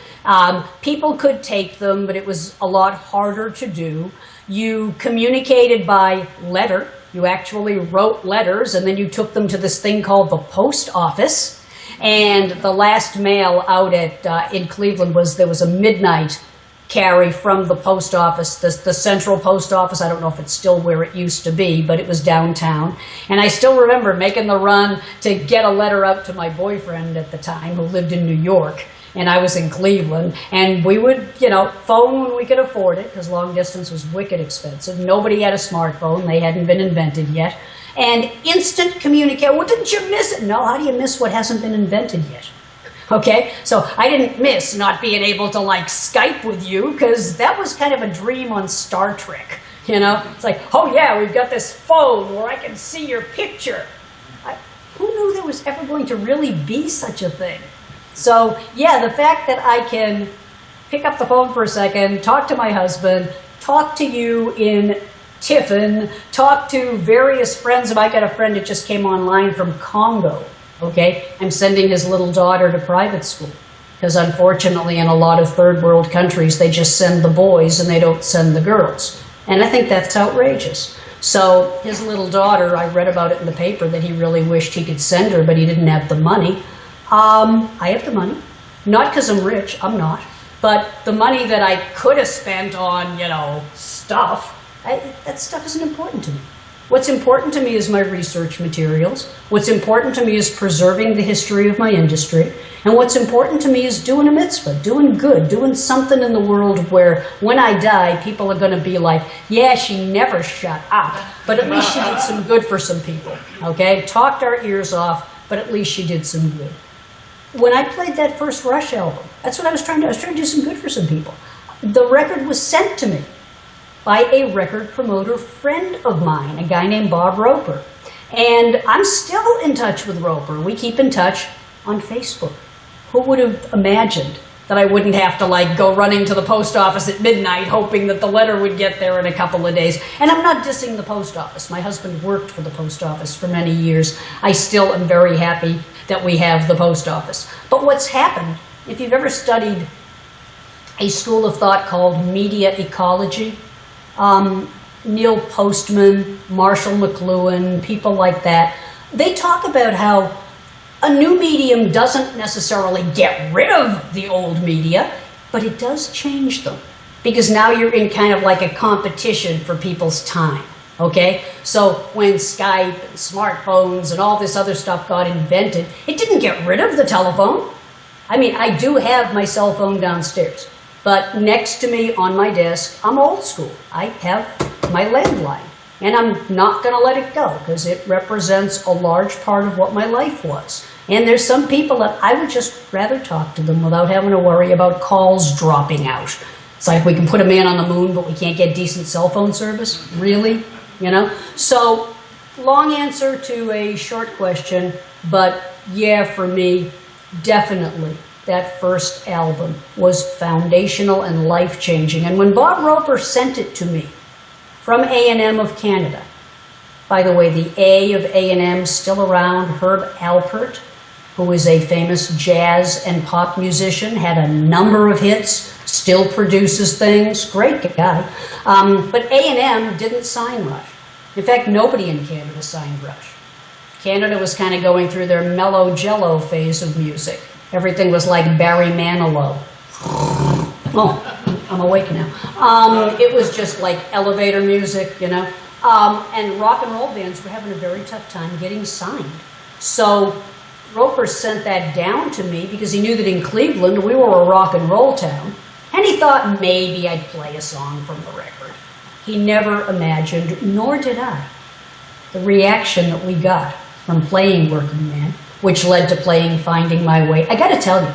People could take them, but it was a lot harder to do. You communicated by letter. You actually wrote letters, and then you took them to this thing called the post office. And the last mail out at in Cleveland there was a midnight carry from the post office, the central post office. I don't know if it's still where it used to be, but it was downtown. And I still remember making the run to get a letter out to my boyfriend at the time, who lived in New York, and I was in Cleveland. And we would, you know, phone when we could afford it, because long distance was wicked expensive. Nobody had a smartphone. They hadn't been invented yet. And instant communication. Well, didn't you miss it? No, how do you miss what hasn't been invented yet? Okay, so I didn't miss not being able to like Skype with you, because that was kind of a dream on Star Trek, you know? It's like, oh yeah, we've got this phone where I can see your picture. Who knew there was ever going to really be such a thing? So yeah, the fact that I can pick up the phone for a second, talk to my husband, talk to you in Tiffin, talk to various friends. I got a friend that just came online from Congo. Okay, I'm sending his little daughter to private school because unfortunately in a lot of third world countries they just send the boys and they don't send the girls. And I think that's outrageous. So his little daughter, I read about it in the paper that he really wished he could send her, but he didn't have the money. I have the money, not because I'm rich, I'm not, but the money that I could have spent on, you know, stuff, that stuff isn't important to me. What's important to me is my research materials. What's important to me is preserving the history of my industry. And what's important to me is doing a mitzvah, doing good, doing something in the world where when I die, people are going to be like, yeah, she never shut up, but at least she did some good for some people, okay? Talked our ears off, but at least she did some good. When I played that first Rush album, that's what I was trying to do. I was trying to do some good for some people. The record was sent to me by a record promoter friend of mine, a guy named Bob Roper. And I'm still in touch with Roper. We keep in touch on Facebook. Who would have imagined that I wouldn't have to like go running to the post office at midnight hoping that the letter would get there in a couple of days? And I'm not dissing the post office. My husband worked for the post office for many years. I still am very happy that we have the post office. But what's happened, if you've ever studied a school of thought called media ecology, Neil Postman, Marshall McLuhan, people like that, they talk about how a new medium doesn't necessarily get rid of the old media, but it does change them. Because now you're in kind of like a competition for people's time, okay? So when Skype and smartphones and all this other stuff got invented, it didn't get rid of the telephone. I mean, I do have my cell phone downstairs. But next to me on my desk, I'm old school. I have my landline. And I'm not going to let it go because it represents a large part of what my life was. And there's some people that I would just rather talk to them without having to worry about calls dropping out. It's like we can put a man on the moon, but we can't get decent cell phone service? Really? You know? So, long answer to a short question, but yeah, for me, definitely. That first album was foundational and life-changing. And when Bob Roper sent it to me from A&M of Canada, by the way, the A of A&M still around, Herb Alpert, who is a famous jazz and pop musician, had a number of hits, still produces things, great guy. But A&M didn't sign Rush. In fact, nobody in Canada signed Rush. Canada was kind of going through their mellow jello phase of music. Everything was like Barry Manilow. Oh, I'm awake now. It was just like elevator music, you know. And rock and roll bands were having a very tough time getting signed. So Roper sent that down to me because he knew that in Cleveland we were a rock and roll town. And he thought maybe I'd play a song from the record. He never imagined, nor did I, the reaction that we got from playing Working Man, which led to playing Finding My Way. I gotta tell you,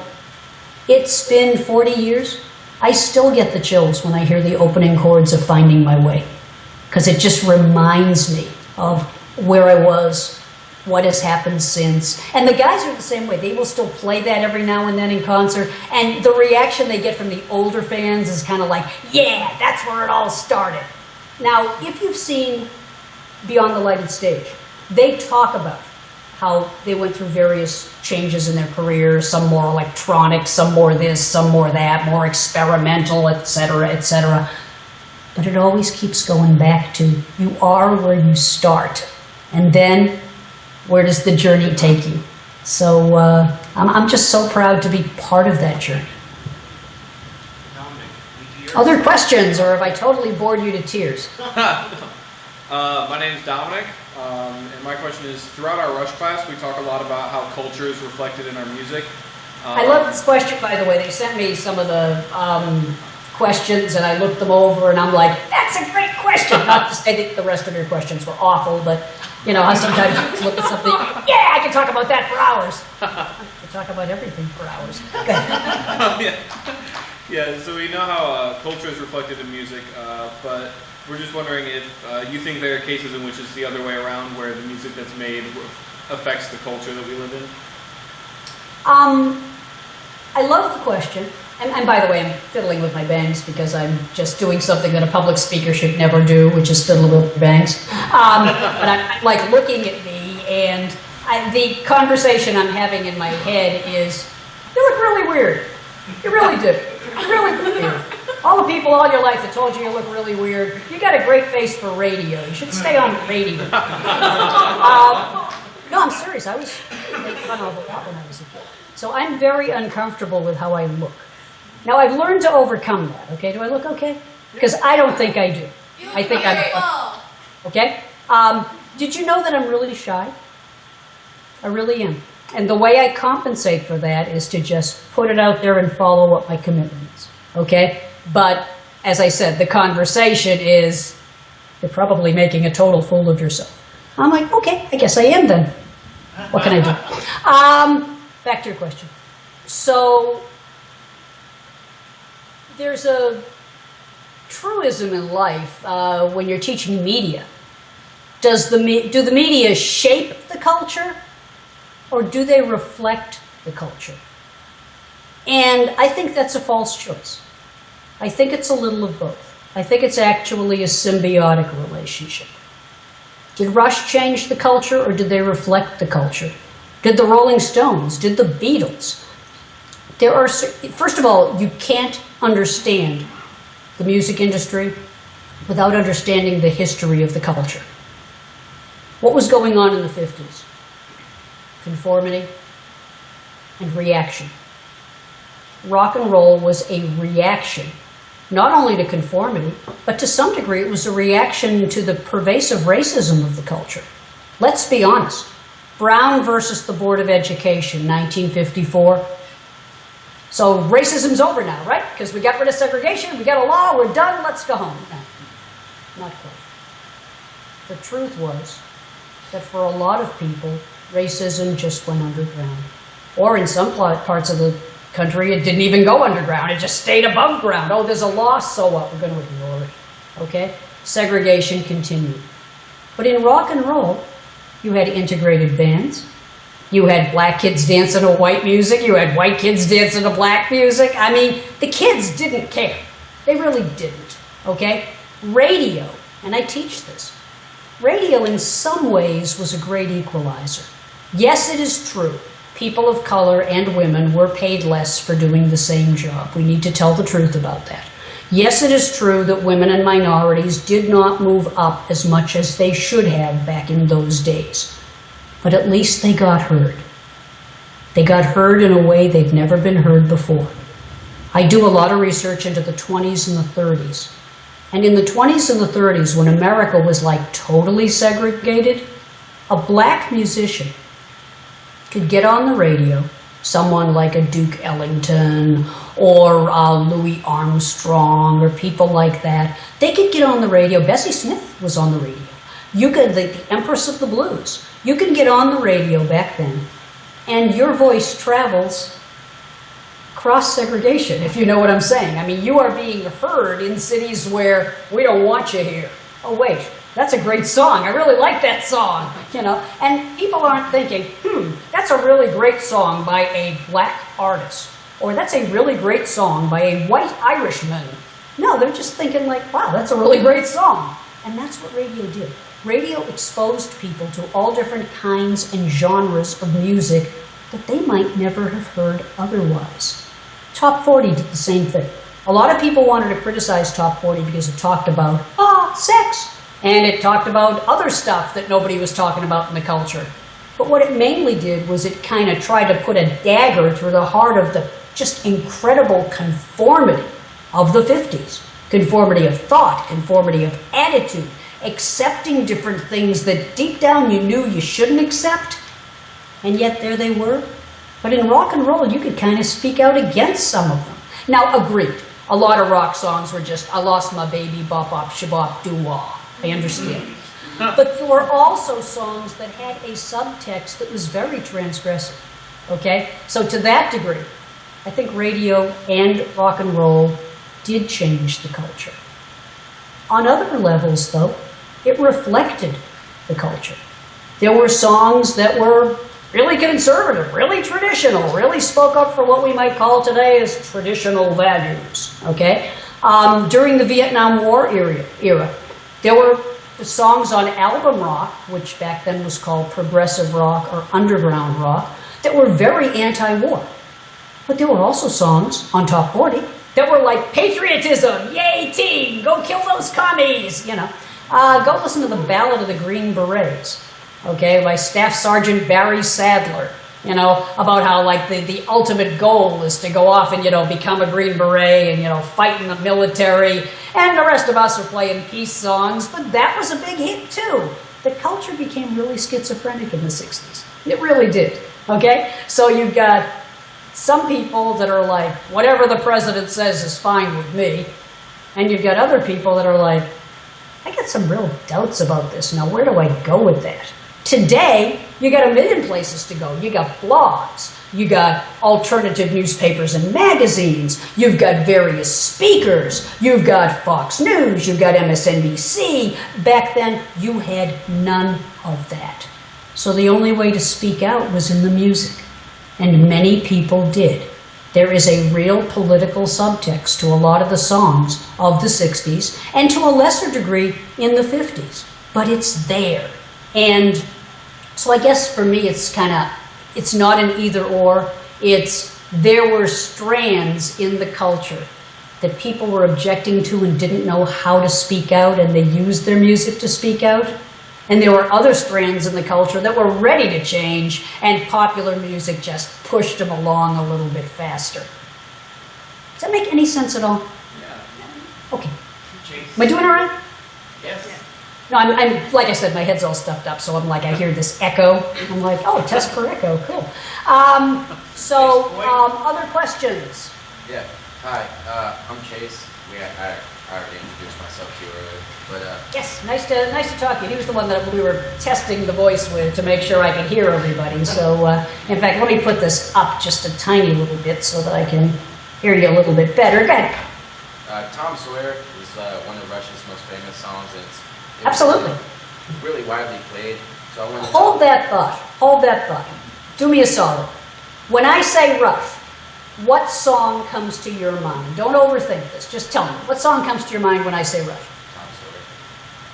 it's been 40 years. I still get the chills when I hear the opening chords of Finding My Way, because it just reminds me of where I was, what has happened since. And the guys are the same way. They will still play that every now and then in concert, and the reaction they get from the older fans is kind of like, yeah, that's where it all started. Now, if you've seen Beyond the Lighted Stage, they talk about how they went through various changes in their career, some more electronic, some more this, some more that, more experimental, etc., etc. But it always keeps going back to, you are where you start. And then, where does the journey take you? So I'm just so proud to be part of that journey. Other questions, or have I totally bored you to tears? My name is Dominic, and my question is, throughout our Rush class, we talk a lot about how culture is reflected in our music. I love this question, by the way. They sent me some of the questions, and I looked them over, and I'm like, that's a great question! Not to say that the rest of your questions were awful, but you know how sometimes you look at something, yeah, I can talk about that for hours. I can talk about everything for hours. Yeah, so we know how culture is reflected in music, but we're just wondering if you think there are cases in which it's the other way around, where the music that's made affects the culture that we live in? I love the question. And by the way, I'm fiddling with my bangs because I'm just doing something that a public speaker should never do, which is fiddle with bangs. But I'm like looking at me, and the conversation I'm having in my head is, you look really weird. You really do. You really do. All the people all your life that told you look really weird, you got a great face for radio. You should stay on radio. No, I'm serious. I was made fun of a lot when I was a kid. So I'm very uncomfortable with how I look. Now, I've learned to overcome that, okay? Do I look okay? Because I don't think I do. I think I'm... Okay? Did you know that I'm really shy? I really am. And the way I compensate for that is to just put it out there and follow what my commitment is, okay? But, as I said, the conversation is, you're probably making a total fool of yourself. I'm like, okay, I guess I am then. What can I do? Back to your question. So, there's a truism in life when you're teaching media. Do the media shape the culture, or do they reflect the culture? And I think that's a false choice. I think it's a little of both. I think it's actually a symbiotic relationship. Did Rush change the culture, or did they reflect the culture? Did the Rolling Stones? Did the Beatles? First of all, you can't understand the music industry without understanding the history of the culture. What was going on in the 50s? Conformity and reaction. Rock and roll was a reaction, not only to conformity, but to some degree it was a reaction to the pervasive racism of the culture. Let's be honest. Brown versus the Board of Education, 1954. So racism's over now, right? Because we got rid of segregation, we got a law, we're done, let's go home. No, not quite. The truth was that for a lot of people, racism just went underground. Or in some parts of the country, it didn't even go underground, it just stayed above ground. Oh, there's a law, so what? We're going to ignore it. Okay? Segregation continued. But in rock and roll, you had integrated bands. You had black kids dancing to white music. You had white kids dancing to black music. I mean, the kids didn't care. They really didn't, okay? Radio, and I teach this, radio in some ways was a great equalizer. Yes, it is true. People of color and women were paid less for doing the same job. We need to tell the truth about that. Yes, it is true that women and minorities did not move up as much as they should have back in those days. But at least they got heard. They got heard in a way they'd never been heard before. I do a lot of research into the 20s and the 30s. And in the 20s and the 30s, when America was like totally segregated, a black musician could get on the radio, someone like a Duke Ellington or Louis Armstrong or people like that. They could get on the radio. Bessie Smith was on the radio. You could, the Empress of the Blues. You could get on the radio back then, and your voice travels across segregation, if you know what I'm saying. I mean, you are being heard in cities where we don't want you here. Oh, wait, that's a great song. I really like that song, you know. And people aren't thinking, that's a really great song by a black artist, or that's a really great song by a white Irishman. No, they're just thinking like, wow, that's a really great song. And that's what radio did. Radio exposed people to all different kinds and genres of music that they might never have heard otherwise. Top 40 did the same thing. A lot of people wanted to criticize Top 40 because it talked about, sex. And it talked about other stuff that nobody was talking about in the culture. But what it mainly did was it kind of tried to put a dagger through the heart of the just incredible conformity of the 50s. Conformity of thought, conformity of attitude, accepting different things that deep down you knew you shouldn't accept. And yet there they were. But in rock and roll, you could kind of speak out against some of them. Now, agreed, a lot of rock songs were just, I lost my baby, bop, bop, shabop, doo-wah. I understand. But there were also songs that had a subtext that was very transgressive, okay? So to that degree, I think radio and rock and roll did change the culture. On other levels, though, it reflected the culture. There were songs that were really conservative, really traditional, really spoke up for what we might call today as traditional values, okay? During the Vietnam War era, there were songs on album rock, which back then was called progressive rock or underground rock, that were very anti-war. But there were also songs on Top 40 that were like patriotism, yay team, go kill those commies, you know. Go listen to the Ballad of the Green Berets, okay, by Staff Sergeant Barry Sadler, you know, about how like the ultimate goal is to go off and, you know, become a Green Beret and, you know, fight in the military. And the rest of us are playing peace songs, but that was a big hit too. The culture became really schizophrenic in the 60s. It really did, okay? So you've got some people that are like, whatever the president says is fine with me. And you've got other people that are like, I got some real doubts about this. Now, where do I go with that? Today, you got a million places to go. You got blogs. You got alternative newspapers and magazines. You've got various speakers. You've got Fox News. You've got MSNBC. Back then, you had none of that. So the only way to speak out was in the music. And many people did. There is a real political subtext to a lot of the songs of the 60s, and to a lesser degree in the 50s. But it's there. And so I guess for me it's not an either or. It's there were strands in the culture that people were objecting to and didn't know how to speak out, and they used their music to speak out. And there were other strands in the culture that were ready to change, and popular music just pushed them along a little bit faster. Does that make any sense at all? Yeah. Okay. Am I doing all right? Yes. No, I'm like I said, my head's all stuffed up, so I'm like, I hear this echo. I'm like, oh, test for echo, cool. Other questions? Yeah. Hi, I'm Chase. I already introduced myself to you earlier, but Yes, nice to talk to you. He was the one that we were testing the voice with to make sure I could hear everybody. So, in fact, let me put this up just a tiny little bit so that I can hear you a little bit better. Go ahead. Tom Sawyer is one of Rush's most famous songs, and it's Absolutely. really widely played. So I wanted to Hold that thought. Hold that thought. Do me a solid. When I say Rush, what song comes to your mind? Don't overthink this. Just tell me. What song comes to your mind when I say Rush? Tom Sawyer.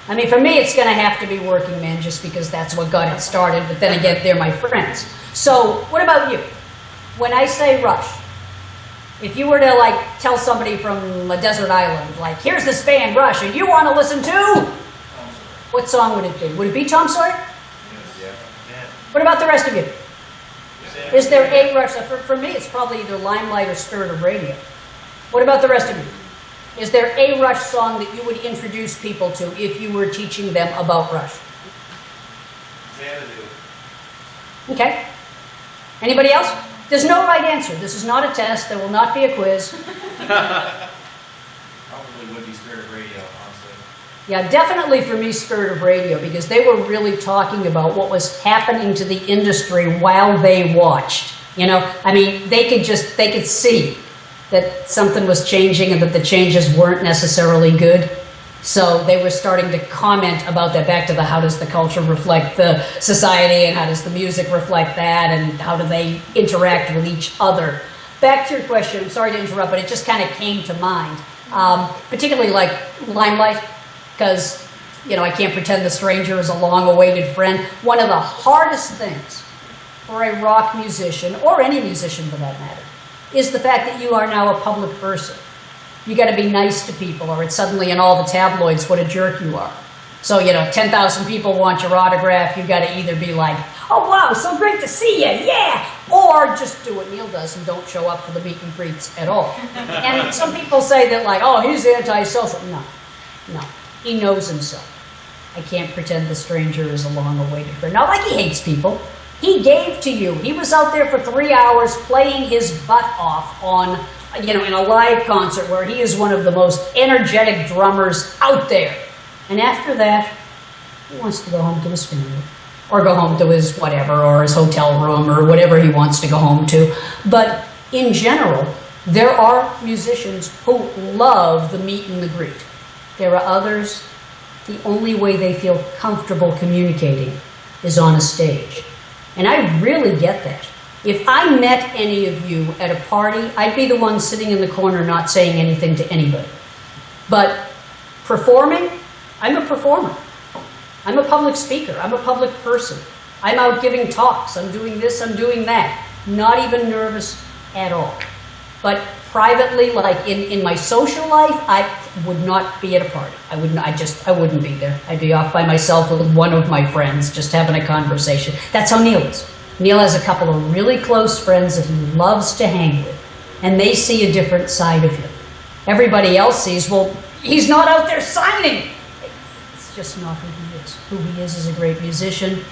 I mean, for me, it's going to have to be Working Man just because that's what got it started. But then again, they're my friends. So what about you? When I say Rush, if you were to like tell somebody from a desert island, like, here's this band Rush, and you want to listen to, what song would it be? Would it be Tom Sawyer? Yeah. What about the rest of you? Same. Is there a Rush? For me, it's probably either Limelight or Spirit of Radio. What about the rest of you? Is there a Rush song that you would introduce people to if you were teaching them about Rush? Xanadu. Okay. Anybody else? There's no right answer. This is not a test. There will not be a quiz. Probably would be Spirit of Radio, honestly. Yeah, definitely for me, Spirit of Radio, because they were really talking about what was happening to the industry while they watched. You know, I mean, they could see that something was changing and that the changes weren't necessarily good. So they were starting to comment about that, back to the how does the culture reflect the society and how does the music reflect that and how do they interact with each other. Back to your question, I'm sorry to interrupt, but it just kind of came to mind. Particularly like Limelight, because, you know, I can't pretend the stranger is a long-awaited friend. One of the hardest things for a rock musician, or any musician for that matter, is the fact that you are now a public person. You got to be nice to people, or it's suddenly in all the tabloids what a jerk you are. So, you know, 10,000 people want your autograph. You got to either be like, oh wow, so great to see you, yeah, or just do what Neil does and don't show up for the meet and greets at all. And some people say that, like, oh, he's antisocial. No, he knows himself. I can't pretend the stranger is a long-awaited friend. Not like he hates people. He gave to you. He was out there for 3 hours playing his butt off on, you know, in a live concert where he is one of the most energetic drummers out there. And after that, he wants to go home to his family, or go home to his whatever, or his hotel room, or whatever he wants to go home to. But in general, there are musicians who love the meet and the greet. There are others, the only way they feel comfortable communicating is on a stage. And I really get that. If I met any of you at a party, I'd be the one sitting in the corner not saying anything to anybody. But performing, I'm a performer. I'm a public speaker. I'm a public person. I'm out giving talks. I'm doing this, I'm doing that. Not even nervous at all. But privately, like in my social life, I would not be at a party. I wouldn't be there. I'd be off by myself with one of my friends, just having a conversation. That's how Neil is. Neil has a couple of really close friends that he loves to hang with, and they see a different side of him. Everybody else sees, well, he's not out there signing. It's just not who he is. Who he is a great musician.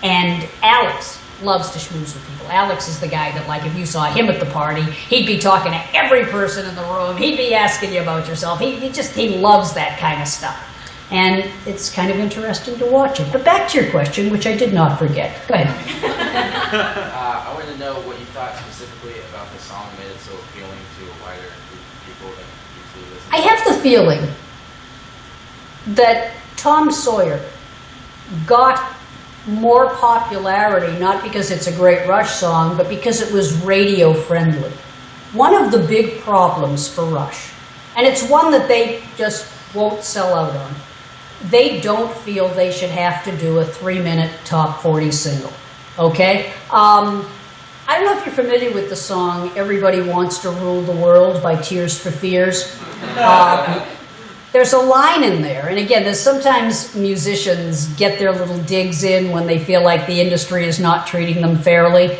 And Alex loves to schmooze with people. Alex is the guy that, like, if you saw him at the party, he'd be talking to every person in the room. He'd be asking you about yourself. He loves that kind of stuff. And it's kind of interesting to watch him. But back to your question, which I did not forget. Go ahead. I wanted to know what you thought specifically about the song that made it so appealing to a wider group of people than usually listen. I have the feeling that Tom Sawyer got more popularity, not because it's a great Rush song, but because it was radio friendly. One of the big problems for Rush, and it's one that they just won't sell out on, they don't feel they should have to do a 3-minute top 40 single, okay? I don't know if you're familiar with the song Everybody Wants to Rule the World by Tears for Fears. There's a line in there, and again, there's sometimes musicians get their little digs in when they feel like the industry is not treating them fairly.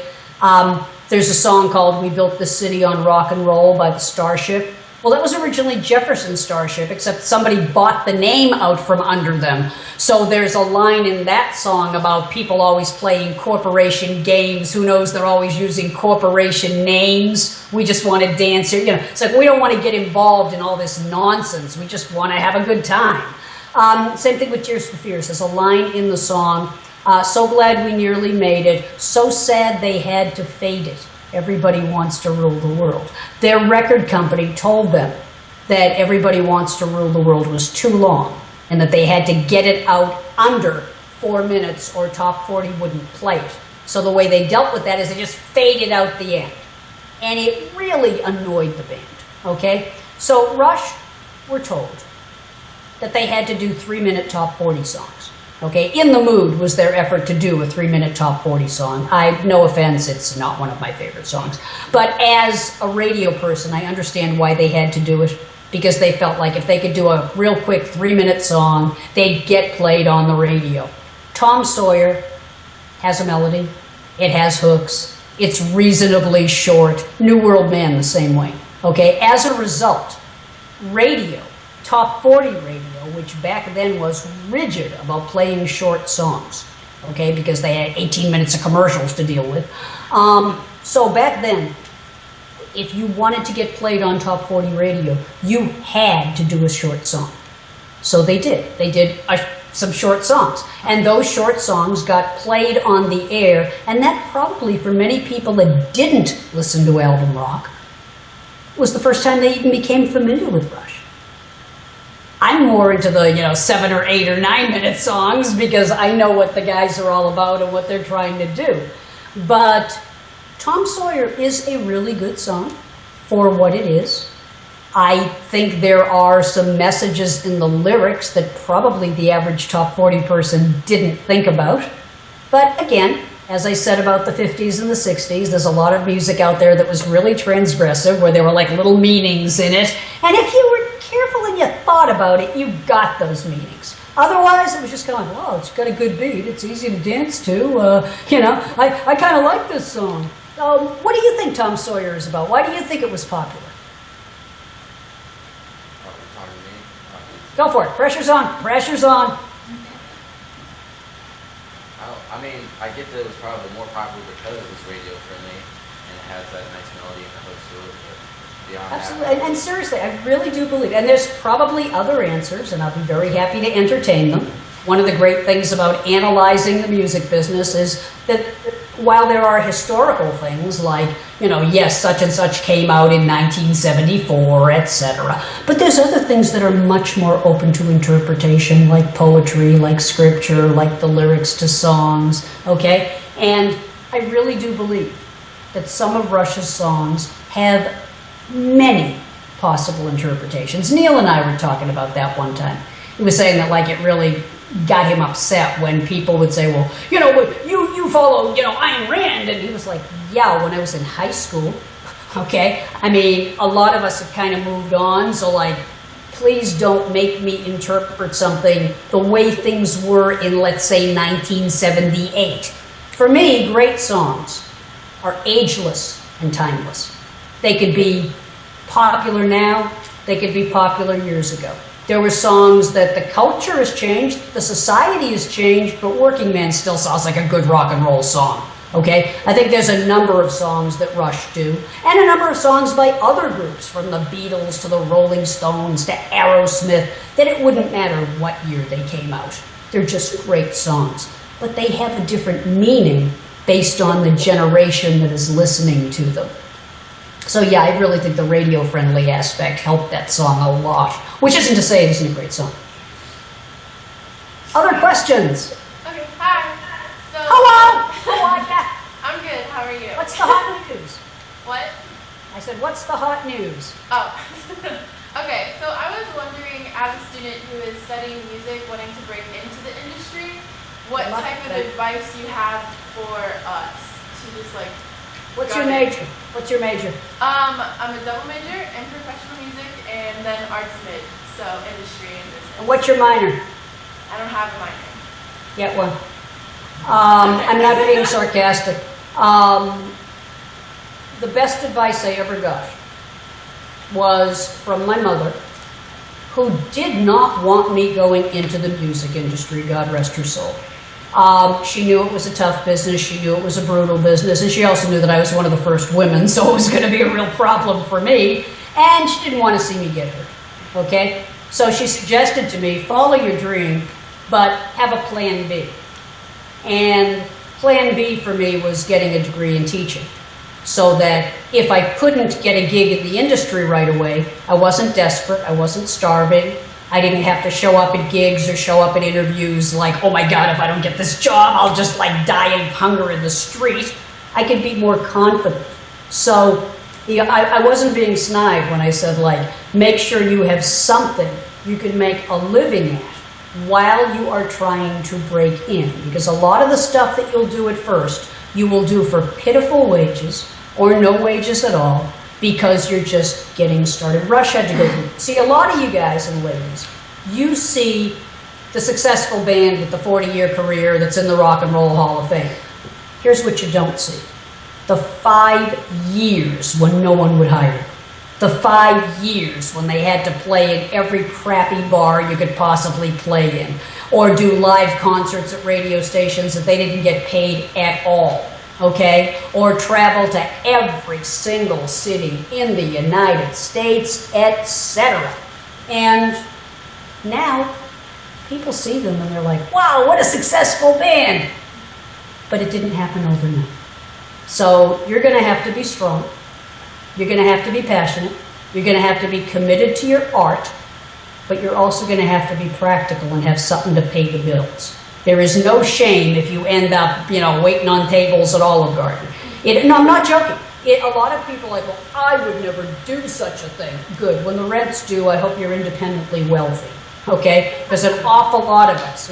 There's a song called We Built This City on Rock and Roll by the Starship. Well, that was originally Jefferson Starship, except somebody bought the name out from under them. So there's a line in that song about people always playing corporation games. Who knows, they're always using corporation names. We just want to dance here. You know, it's like we don't want to get involved in all this nonsense. We just want to have a good time. Same thing with Tears for Fears. There's a line in the song, so glad we nearly made it, so sad they had to fade it. Everybody Wants to Rule the World. Their record company told them that Everybody Wants to Rule the World was too long and that they had to get it out under 4 minutes or Top 40 wouldn't play it. So the way they dealt with that is they just faded out the end. And it really annoyed the band, okay? So Rush were told that they had to do 3-minute Top 40 songs. Okay, In the Mood was their effort to do a 3-minute top 40 song. No offense, it's not one of my favorite songs. But as a radio person, I understand why they had to do it, because they felt like if they could do a real quick 3-minute song, they'd get played on the radio. Tom Sawyer has a melody, it has hooks, It's reasonably short. New World Man the same way. Okay, as a result, radio, top 40 radio, which back then was rigid about playing short songs, okay, because they had 18 minutes of commercials to deal with. So back then, if you wanted to get played on top 40 radio, you had to do a short song. So they did. They did some short songs. And those short songs got played on the air, and that probably, for many people that didn't listen to album rock, was the first time they even became familiar with Rush. I'm more into the 7 or 8 or 9 minute songs because I know what the guys are all about and what they're trying to do. But Tom Sawyer is a really good song for what it is. I think there are some messages in the lyrics that probably the average top 40 person didn't think about. But again, as I said about the 50s and the 60s, there's a lot of music out there that was really transgressive, where there were like little meanings in it. And if you were careful and you thought about it, you got those meanings. Otherwise, it was just kind of like, wow, it's got a good beat. It's easy to dance to. I kind of like this song. What do you think Tom Sawyer is about? Why do you think it was popular? Go for it. Pressure's on. Pressure's on. I mean, I get that it was probably more popular because it was radio friendly and it has that nice melody and the hook to it. But beyond Absolutely. that, And seriously, I really do believe, and there's probably other answers, and I'll be very happy to entertain them. One of the great things about analyzing the music business is that while there are historical things like, yes, such and such came out in 1974, etc., but there's other things that are much more open to interpretation, like poetry, like scripture, like the lyrics to songs, okay? And I really do believe that some of Rush's songs have many possible interpretations. Neil and I were talking about that one time. He was saying that it really got him upset when people would say, well, you follow, Ayn Rand. And he was like, yeah, when I was in high school, okay? I mean, a lot of us have kind of moved on, so please don't make me interpret something the way things were in, let's say, 1978. For me, great songs are ageless and timeless. They could be popular now, they could be popular years ago. There were songs that the culture has changed, the society has changed, but Working Man still sounds like a good rock and roll song, okay? I think there's a number of songs that Rush do, and a number of songs by other groups, from the Beatles to the Rolling Stones to Aerosmith, that it wouldn't matter what year they came out. They're just great songs. But they have a different meaning based on the generation that is listening to them. So yeah, I really think the radio-friendly aspect helped that song a lot. Which isn't to say it isn't a great song. Other questions? Okay, hi. So, Hello! How are ya? I'm good. How are you? What's the hot news? What? I said, what's the hot news? Oh. Okay, so I was wondering, as a student who is studying music, wanting to break into the industry, what type of advice you have for us to just What's your major? What's your major? I'm a double major in professional music and then arts mid, so industry and business. And what's your minor? I don't have a minor. Get one. I'm not being sarcastic. The best advice I ever got was from my mother, who did not want me going into the music industry, God rest her soul. She knew it was a tough business, she knew it was a brutal business, and she also knew that I was one of the first women, so it was going to be a real problem for me, and she didn't want to see me get hurt, okay? So she suggested to me, follow your dream, but have a plan B. And plan B for me was getting a degree in teaching, so that if I couldn't get a gig in the industry right away, I wasn't desperate, I wasn't starving, I didn't have to show up at gigs or show up at interviews like, oh my God, if I don't get this job, I'll just die of hunger in the street. I could be more confident. So I wasn't being snide when I said make sure you have something you can make a living at while you are trying to break in. Because a lot of the stuff that you'll do at first, you will do for pitiful wages or no wages at all, because you're just getting started. Rush had to go through. See, a lot of you guys and ladies, you see the successful band with the 40-year career that's in the Rock and Roll Hall of Fame. Here's what you don't see. The 5 years when no one would hire them. The 5 years when they had to play in every crappy bar you could possibly play in, or do live concerts at radio stations that they didn't get paid at all, okay? Or travel to every single city in the United States, etc. And now, people see them and they're like, wow, what a successful band! But it didn't happen overnight. So you're going to have to be strong. You're going to have to be passionate. You're going to have to be committed to your art. But you're also going to have to be practical and have something to pay the bills. There is no shame if you end up, waiting on tables at Olive Garden. No, I'm not joking. A lot of people are like, well, I would never do such a thing. Good. When the rent's due, I hope you're independently wealthy. Okay? There's an awful lot of us,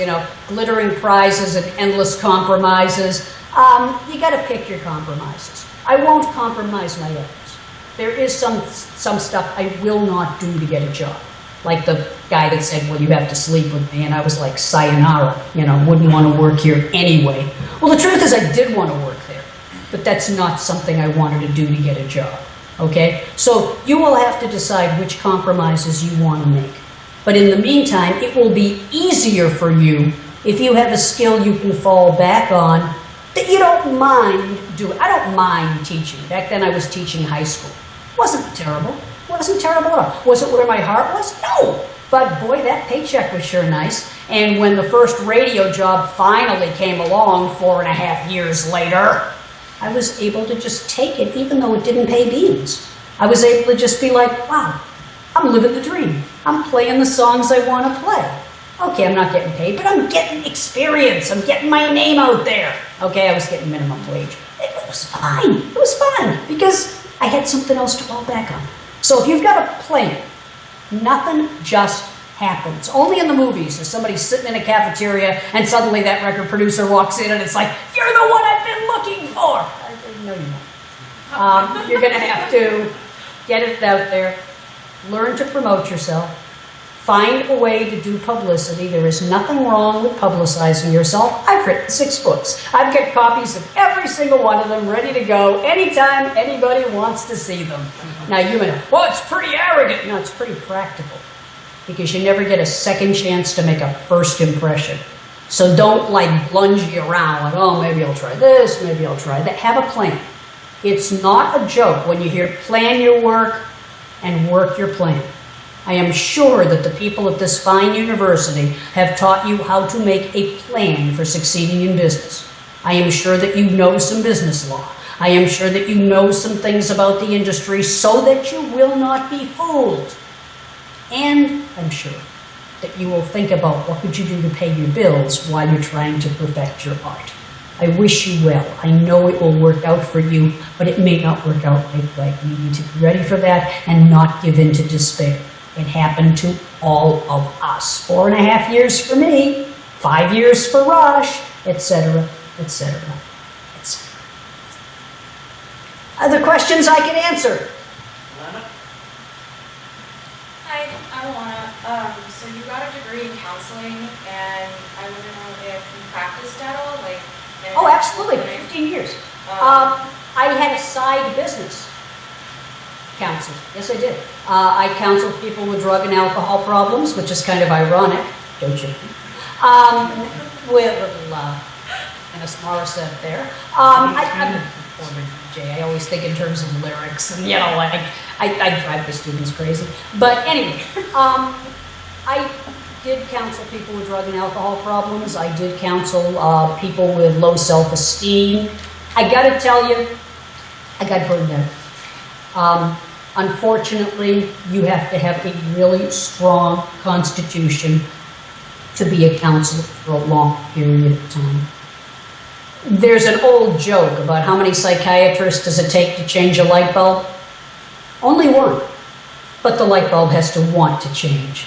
glittering prizes and endless compromises. You got to pick your compromises. I won't compromise my ethics. There is some stuff I will not do to get a job. Like the guy that said, well, you have to sleep with me. And I was like, sayonara, wouldn't want to work here anyway. Well, the truth is I did want to work there, but that's not something I wanted to do to get a job. Okay? So you will have to decide which compromises you want to make. But in the meantime, it will be easier for you if you have a skill you can fall back on that you don't mind doing. I don't mind teaching. Back then I was teaching high school. Wasn't terrible. Wasn't terrible at all. Was it where my heart was? No. But boy, that paycheck was sure nice. And when the first radio job finally came along 4.5 years later, I was able to just take it even though it didn't pay beans. I was able to just be like, wow, I'm living the dream. I'm playing the songs I want to play. Okay, I'm not getting paid, but I'm getting experience. I'm getting my name out there. Okay, I was getting minimum wage. It was fine. It was fun because I had something else to fall back on. So if you've got a plan, nothing just happens. Only in the movies is somebody sitting in a cafeteria and suddenly that record producer walks in and it's like, you're the one I've been looking for. No, you're not. You're going to have to get it out there, learn to promote yourself, find a way to do publicity. There is nothing wrong with publicizing yourself. I've written 6 books. I've got copies of every single one of them ready to go anytime anybody wants to see them. Now you may know, well, it's pretty arrogant. No, it's pretty practical because you never get a second chance to make a first impression. So don't lunge around like, oh, maybe I'll try this, maybe I'll try that. Have a plan. It's not a joke when you hear plan your work and work your plan. I am sure that the people at this fine university have taught you how to make a plan for succeeding in business. I am sure that you know some business law. I am sure that you know some things about the industry so that you will not be fooled. And I'm sure that you will think about what could you do to pay your bills while you're trying to perfect your art. I wish you well. I know it will work out for you, but it may not work out right. You need to be ready for that and not give in to despair. It happened to all of us. 4.5 years for me, 5 years for Rush, etc., etc., etc. Other questions I can answer? Hi, I'm Alana. So you got a degree in counseling, and I want to know if you practiced at all, Oh, absolutely, 15 years. I had a side business. Counseling. Yes, I did. I counseled people with drug and alcohol problems, which is kind of ironic, don't you? With a little Dennis Morissette there. I'm a former DJ. I always think in terms of lyrics, and I drive the students crazy. But anyway, I did counsel people with drug and alcohol problems. I did counsel people with low self-esteem. I got to tell you, I got burned out. Unfortunately, you have to have a really strong constitution to be a counselor for a long period of time. There's an old joke about how many psychiatrists does it take to change a light bulb? Only one. But the light bulb has to want to change.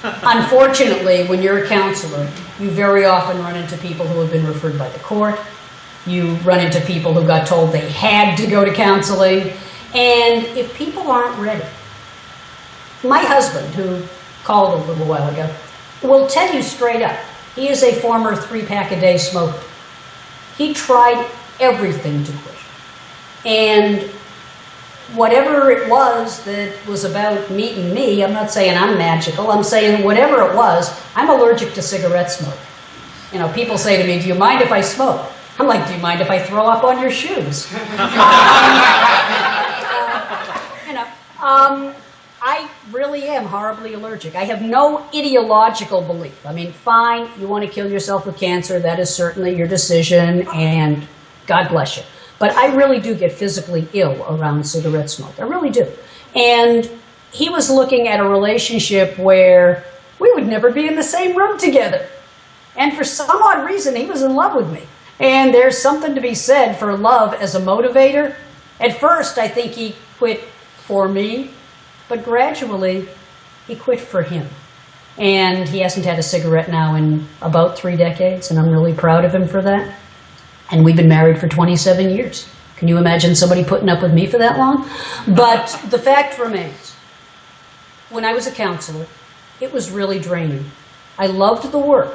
Unfortunately, when you're a counselor, you very often run into people who have been referred by the court. You run into people who got told they had to go to counseling. And if people aren't ready, my husband, who called a little while ago, will tell you straight up, he is a former 3-pack-a-day smoker. He tried everything to quit. And whatever it was that was about meeting me, I'm not saying I'm magical, I'm saying whatever it was, I'm allergic to cigarette smoke. You know, people say to me, do you mind if I smoke? I'm like, do you mind if I throw up on your shoes? I really am horribly allergic. I have no ideological belief. I mean, fine, you want to kill yourself with cancer, that is certainly your decision, and God bless you. But I really do get physically ill around cigarette smoke. I really do. And he was looking at a relationship where we would never be in the same room together. And for some odd reason, he was in love with me. And there's something to be said for love as a motivator. At first, I think he quit for me, but gradually, he quit for him. And he hasn't had a cigarette now in about 3 decades, and I'm really proud of him for that. And we've been married for 27 years. Can you imagine somebody putting up with me for that long? But the fact remains, when I was a counselor, it was really draining. I loved the work,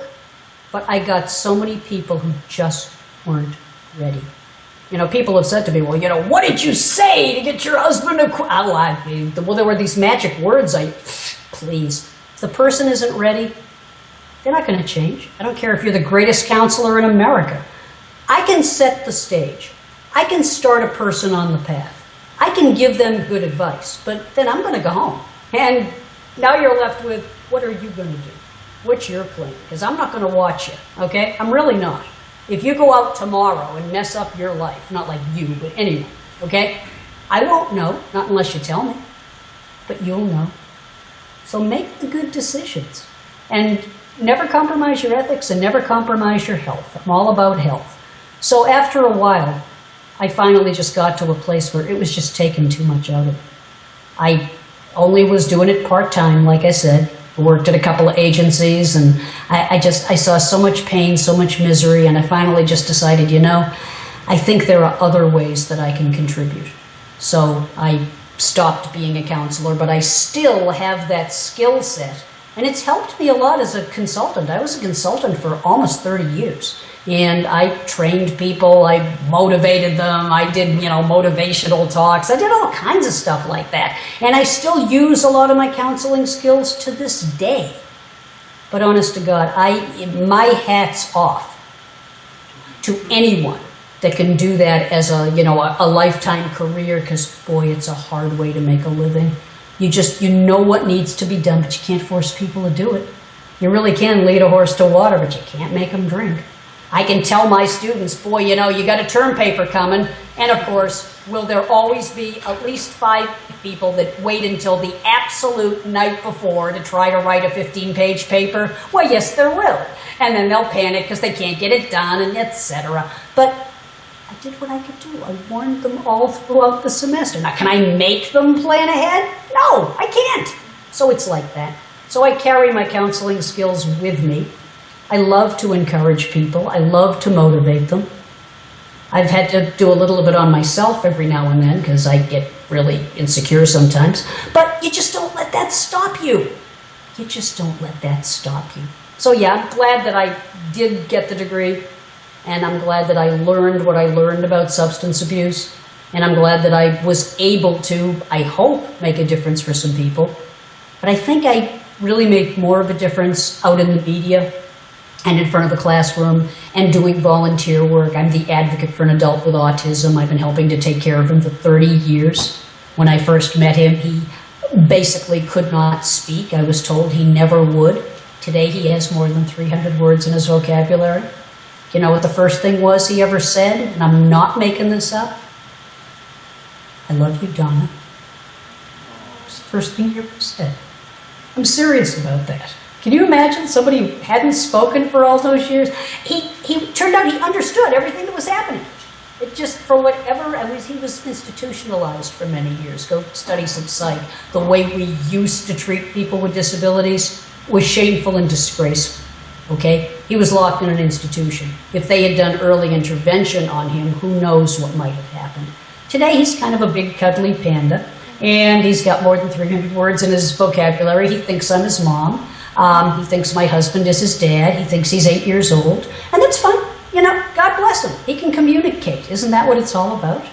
but I got so many people who just weren't ready. You know, people have said to me, well, you know, what did you say to get your husband to quit? Well, there were these magic words. Please, if the person isn't ready, they're not going to change. I don't care if you're the greatest counselor in America. I can set the stage. I can start a person on the path. I can give them good advice, but then I'm going to go home. And now you're left with, what are you going to do? What's your plan? Because I'm not going to watch you, okay? I'm really not. If you go out tomorrow and mess up your life, not like you, but anyone, okay? I won't know, not unless you tell me, but you'll know. So make the good decisions and never compromise your ethics and never compromise your health. I'm all about health. So after a while, I finally just got to a place where it was just taking too much out of it. I only was doing it part-time, like I said. I worked at a couple of agencies, and I saw so much pain, so much misery, and I finally just decided, you know, I think there are other ways that I can contribute. So I stopped being a counselor, but I still have that skill set, and it's helped me a lot as a consultant. I was a consultant for almost 30 years, and I trained people, I motivated them, I did, you know, motivational talks, I did all kinds of stuff like that. And I still use a lot of my counseling skills to this day. But honest to God, my hat's off to anyone that can do that as a, you know, a lifetime career, because boy, it's a hard way to make a living. You know what needs to be done, but you can't force people to do it. You really can lead a horse to water, but you can't make them drink. I can tell my students, boy, you know, you got a term paper coming, and of course, will there always be at least 5 people that wait until the absolute night before to try to write a 15-page paper? Well, yes, there will. And then they'll panic because they can't get it done, and etc. But I did what I could do. I warned them all throughout the semester. Now, can I make them plan ahead? No, I can't. So it's like that. So I carry my counseling skills with me. I love to encourage people. I love to motivate them. I've had to do a little bit on myself every now and then because I get really insecure sometimes. But you just don't let that stop you. You just don't let that stop you. So yeah, I'm glad that I did get the degree, and I'm glad that I learned what I learned about substance abuse, and I'm glad that I was able to, I hope, make a difference for some people. But I think I really make more of a difference out in the media and in front of the classroom and doing volunteer work. I'm the advocate for an adult with autism. I've been helping to take care of him for 30 years. When I first met him, he basically could not speak. I was told he never would. Today he has more than 300 words in his vocabulary. You know what the first thing was he ever said? And I'm not making this up. I love you, Donna. It was the first thing he ever said. I'm serious about that. Can you imagine somebody who hadn't spoken for all those years? He turned out he understood everything that was happening. It just, for whatever, he was institutionalized for many years. Go study some psych. The way we used to treat people with disabilities was shameful and disgraceful, okay? He was locked in an institution. If they had done early intervention on him, who knows what might have happened. Today, he's kind of a big, cuddly panda, and he's got more than 300 words in his vocabulary. He thinks I'm his mom. He thinks my husband is his dad. He thinks he's 8 years old. And that's fine. You know, God bless him. He can communicate. Isn't that what it's all about?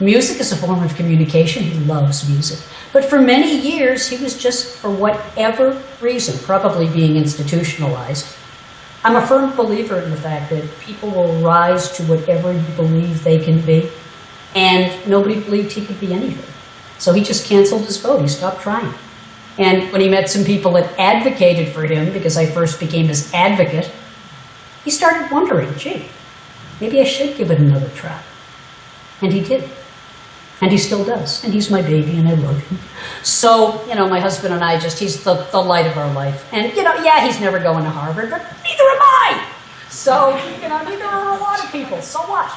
Music is a form of communication. He loves music. But for many years, he was just, for whatever reason, probably being institutionalized. I'm a firm believer in the fact that people will rise to whatever you believe they can be, and nobody believed he could be anything. So he just canceled his vote. He stopped trying. And when he met some people that advocated for him, because I first became his advocate, he started wondering, gee, maybe I should give it another try. And he did. And he still does. And he's my baby, and I love him. So, you know, my husband and I he's the light of our life. And, you know, yeah, he's never going to Harvard, but neither am I. So, you know, neither are a lot of people. So what?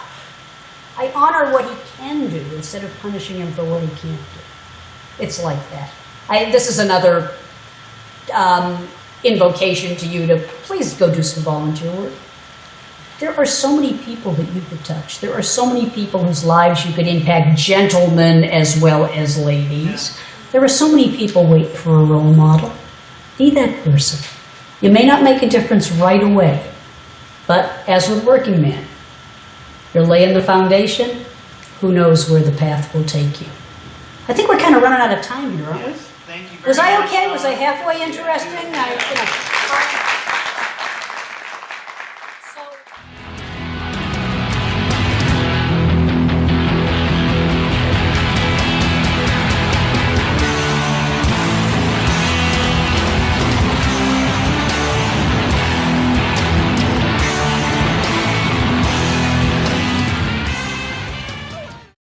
I honor what he can do instead of punishing him for what he can't do. It's like that. This is another invocation to you to please go do some volunteer work. There are so many people that you could touch. There are so many people whose lives you could impact, gentlemen as well as ladies. There are so many people waiting for a role model. Be that person. You may not make a difference right away, but as with Working Man, you're laying the foundation. Who knows where the path will take you? I think we're kind of running out of time here, aren't we? Yes, thank you very much. Was I okay? Was I halfway interesting?